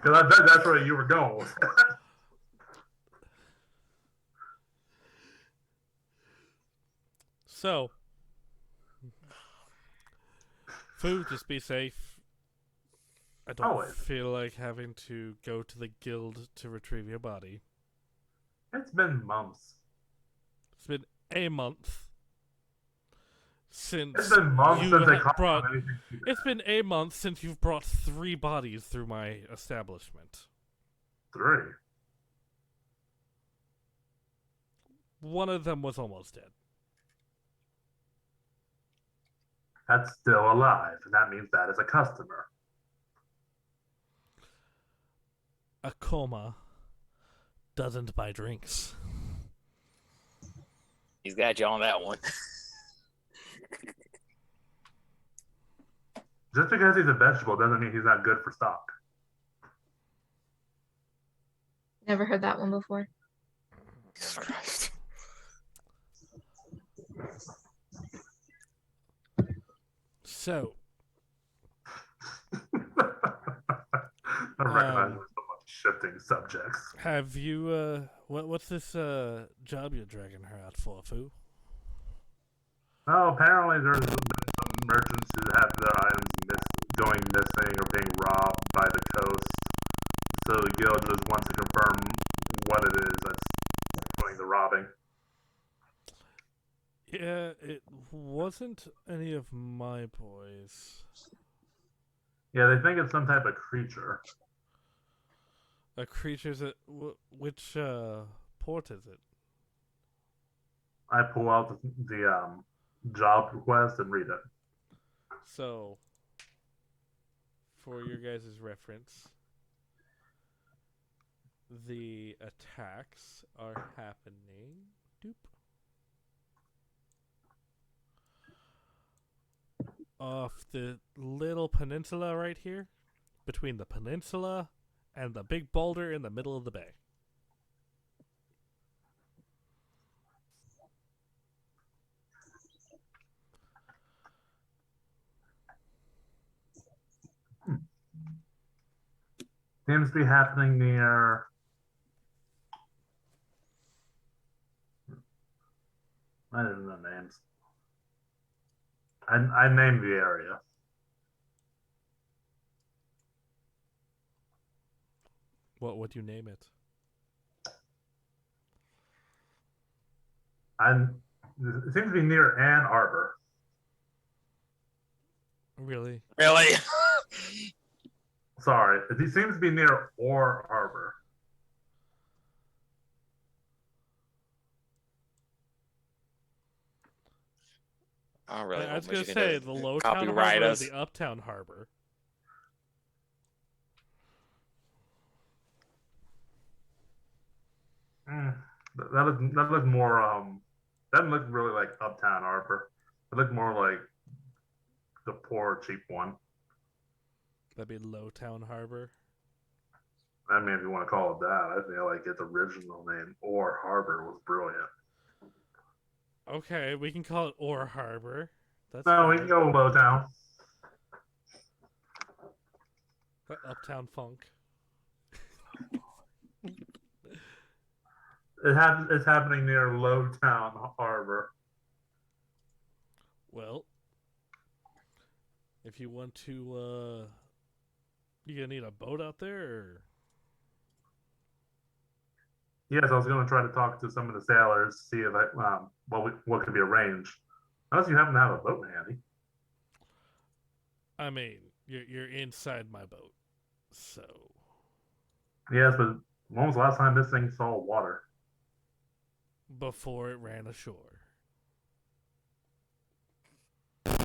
Because I bet that's where you were going with that. So, food, just be safe. I don't Always. feel like having to go to the guild to retrieve your body. It's been months. It's been a month since It's been months you since they have caught brought. anything. It's been a month since you've brought 3 bodies through my establishment. 3. One of them was almost dead. That's still alive, and that means that is a customer. A coma doesn't buy drinks. He's got you on that one. Just because he's a vegetable doesn't mean he's not good for stock. Never heard that one before. Jesus Christ. So, I recognize there's so much shifting subjects. have you, what's this, job you're dragging her out for, Foo? Oh, apparently there's been some merchants who have their items going missing or being robbed by the coast. So the guild just wants to confirm what it is that's doing the robbing. Yeah, it wasn't any of my boys. Yeah, they think it's some type of creature. A creature's at which port is it? I pull out the job request and read it. So, for your guys' reference, the attacks are happening. Doop. Off the little peninsula right here, between the peninsula and the big boulder in the middle of the bay. Seems to be happening near. I didn't know names. I named the area. What would you name it? It seems to be near Ann Arbor. Really? Really? Sorry, it seems to be near Orr Arbor. I really I was hope gonna Michigan say doesn't the Lowtown copyright Harbor or us. the Uptown Harbor. That looked more that looked really like Uptown Harbor. It looked more like the poor cheap one. That'd be Lowtown Harbor. I mean, if you want to call it that, I feel like its original name or Harbor was brilliant. Okay, we can call it Ore Harbor. That's No, we fine. can go Lowtown. Uptown Funk. It's happening near Lowtown Harbor. Well, if you want to, you gonna need a boat out there, or? Yes, I was going to try to talk to some of the sailors, see if what could be arranged. Unless you happen to have a boat handy. I mean, you're inside my boat, so. Yes, but when was the last time this thing saw water? Before it ran ashore. All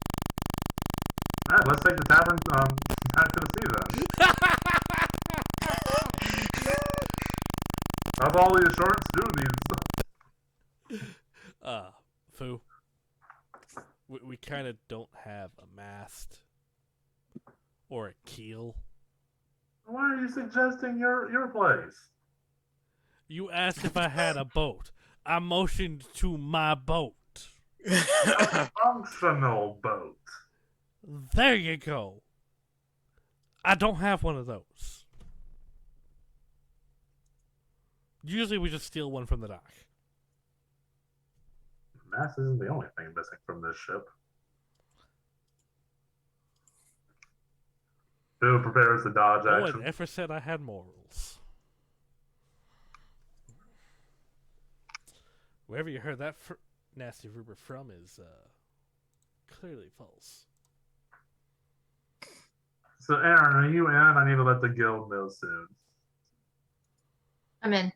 right, let's take the tavern back to the sea then. That's all the insurance do needs. Foo. We kind of don't have a mast or a keel. Why are you suggesting your place? You asked if I had a boat. I motioned to my boat. A functional boat. There you go. I don't have one of those. Usually we just steal one from the dock. Mast isn't the only thing missing from this ship. Who prepares the dodge No action? one ever said I had morals. Wherever you heard that nasty rumor from is clearly false. So, Aaron, are you in? I need to let the guild know soon. I'm in.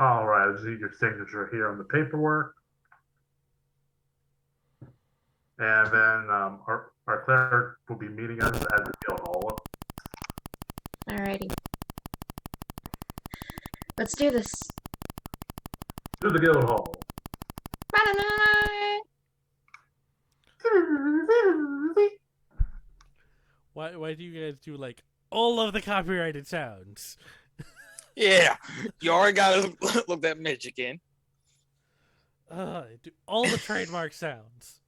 All right, I just need your signature here on the paperwork. And then our cleric will be meeting us at the guild hall. Alrighty. Let's do this. To the guild hall. Why do you guys do like all of the copyrighted sounds? Yeah, you already got to look that Michigan. Do all the trademark sounds.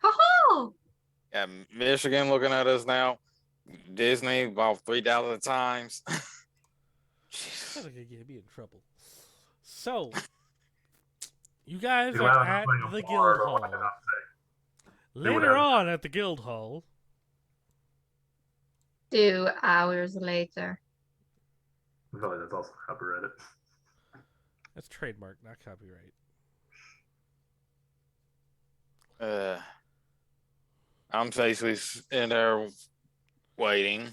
Ho-ho! Yeah, Michigan looking at us now. Disney about 3,000 times. That's gonna get me in trouble. So, you guys You're are allowed to at play a the bar, guild but why hall. not say? Later whatever. on at the guild hall, 2 hours later. I feel like that's also copyrighted. that's trademark, not copyright. I'm basically in there waiting.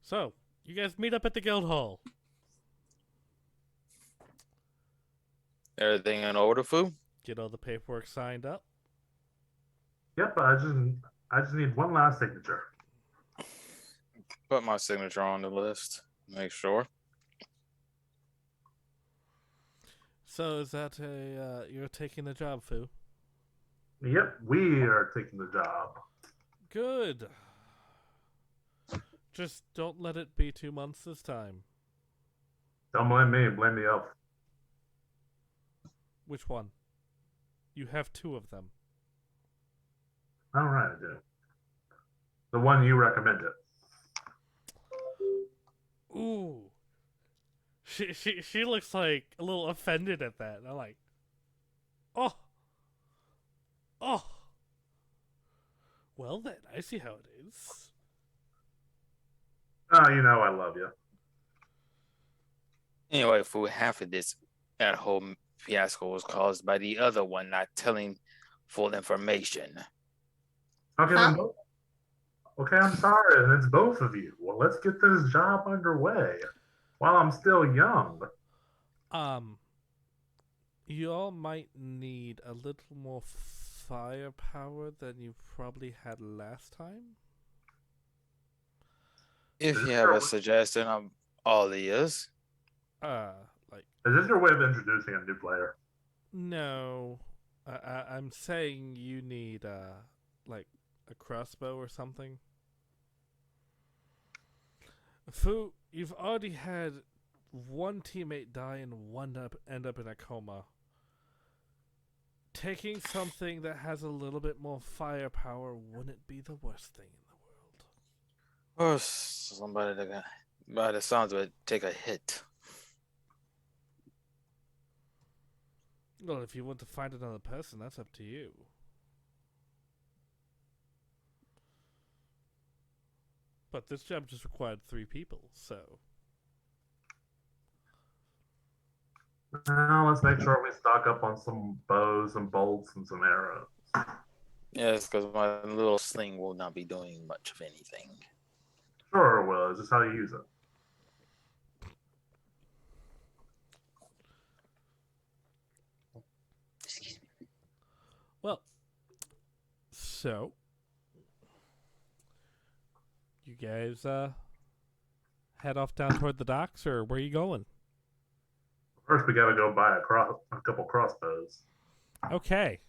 So, you guys meet up at the guild hall. Everything in order, Foo? Get all the paperwork signed up. Yep, I just need one last signature. Put my signature on the list. Make sure. So, is that you're taking the job, Foo? Yep, we are taking the job. Good. Just don't let it be 2 months this time. Don't blame me, blame the elf. Which one? You have 2 of them. All right, I do. The one you recommended. Ooh. She looks like a little offended at that. And I'm like, oh. Well then, I see how it is. Oh, you know I love you. Anyway, Foo, half of this at-home fiasco was caused by the other one not telling full information. Okay, then okay, I'm sorry, and it's both of you. Well, let's get this job underway while I'm still young. You all might need a little more firepower than you probably had last time. If you have a suggestion, I'm all ears. Like, Is this your way of introducing a new player? no, I'm saying you need like a crossbow or something. Foo, You've already had one teammate die and one end up in a coma. Taking something that has a little bit more firepower wouldn't be the worst thing in the world. Oh, somebody that got, by the sounds of it, take a hit. Well, if you want to find another person, that's up to you. But this job just required 3 people, so... Now let's make sure we stock up on some bows and bolts and some arrows. Yes, because my little sling will not be doing much of anything. Sure, it will. It's just how you use it. Well, so... You guys, head off down toward the docks, or where are you going? First, we gotta go buy a couple crossbows. Okay.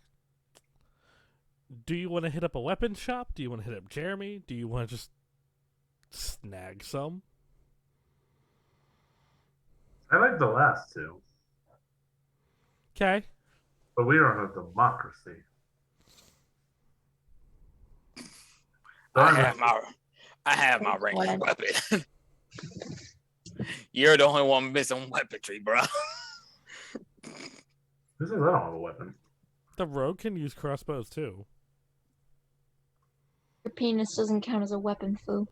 Do you want to hit up a weapon shop? Do you want to hit up Jeremy? Do you want to just snag some? I like the last two, Okay. but we are a democracy. I have my ranged weapon. You're the only one missing weaponry, bro. This is not a weapon. The rogue can use crossbows too. Your penis doesn't count as a weapon, foo.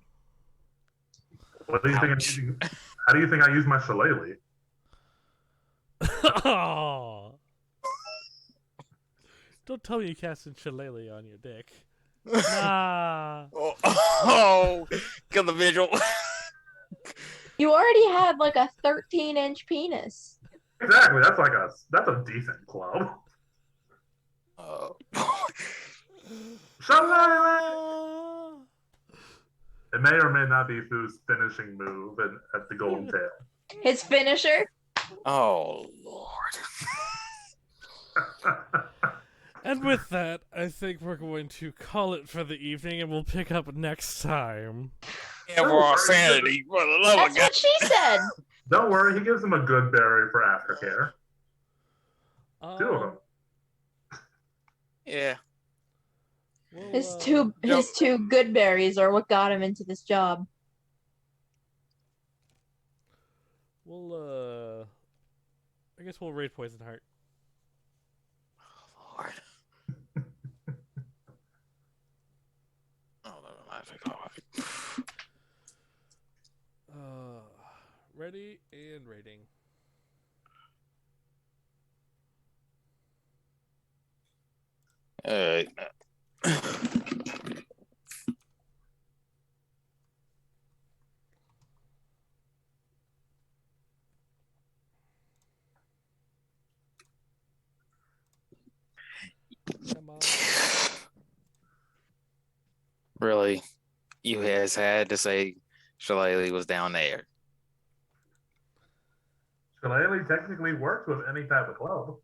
What do you think? How do you think I use my shillelagh? Oh. Don't tell me you casted shillelagh on your dick. Nah. Oh, kill the visual. You already had like a 13-inch penis. Exactly. That's a decent club. Oh. Shillelagh! It may or may not be Foo's finishing move at the Golden Tail. His finisher? Oh, Lord. And with that, I think we're going to call it for the evening, and we'll pick up next time. Yeah, for our sanity, for the love That's of God. what she said. Don't worry, he gives him a good berry for aftercare. 2 of them. Yeah. We'll, His two good berries are what got him into this job. I guess we'll raid Poison Heart. Oh, Lord. Oh, never mind. Ready and rating. Come on. Really, you guys had to say Shillelagh was down there. Shillelagh technically works with any type of club.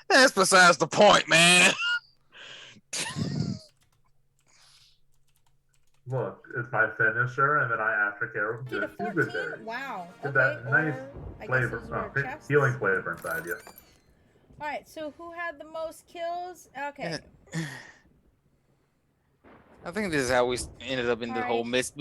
That's besides the point, man. Look, it's my finisher, and then I aftercare with Okay, to good 2 good 14? berries. Wow. Get Okay, that nice or I guess flavor, those were chests. healing flavor inside you. Alright, so who had the most kills? Okay. I think this is how we ended up in the whole Alright. mist.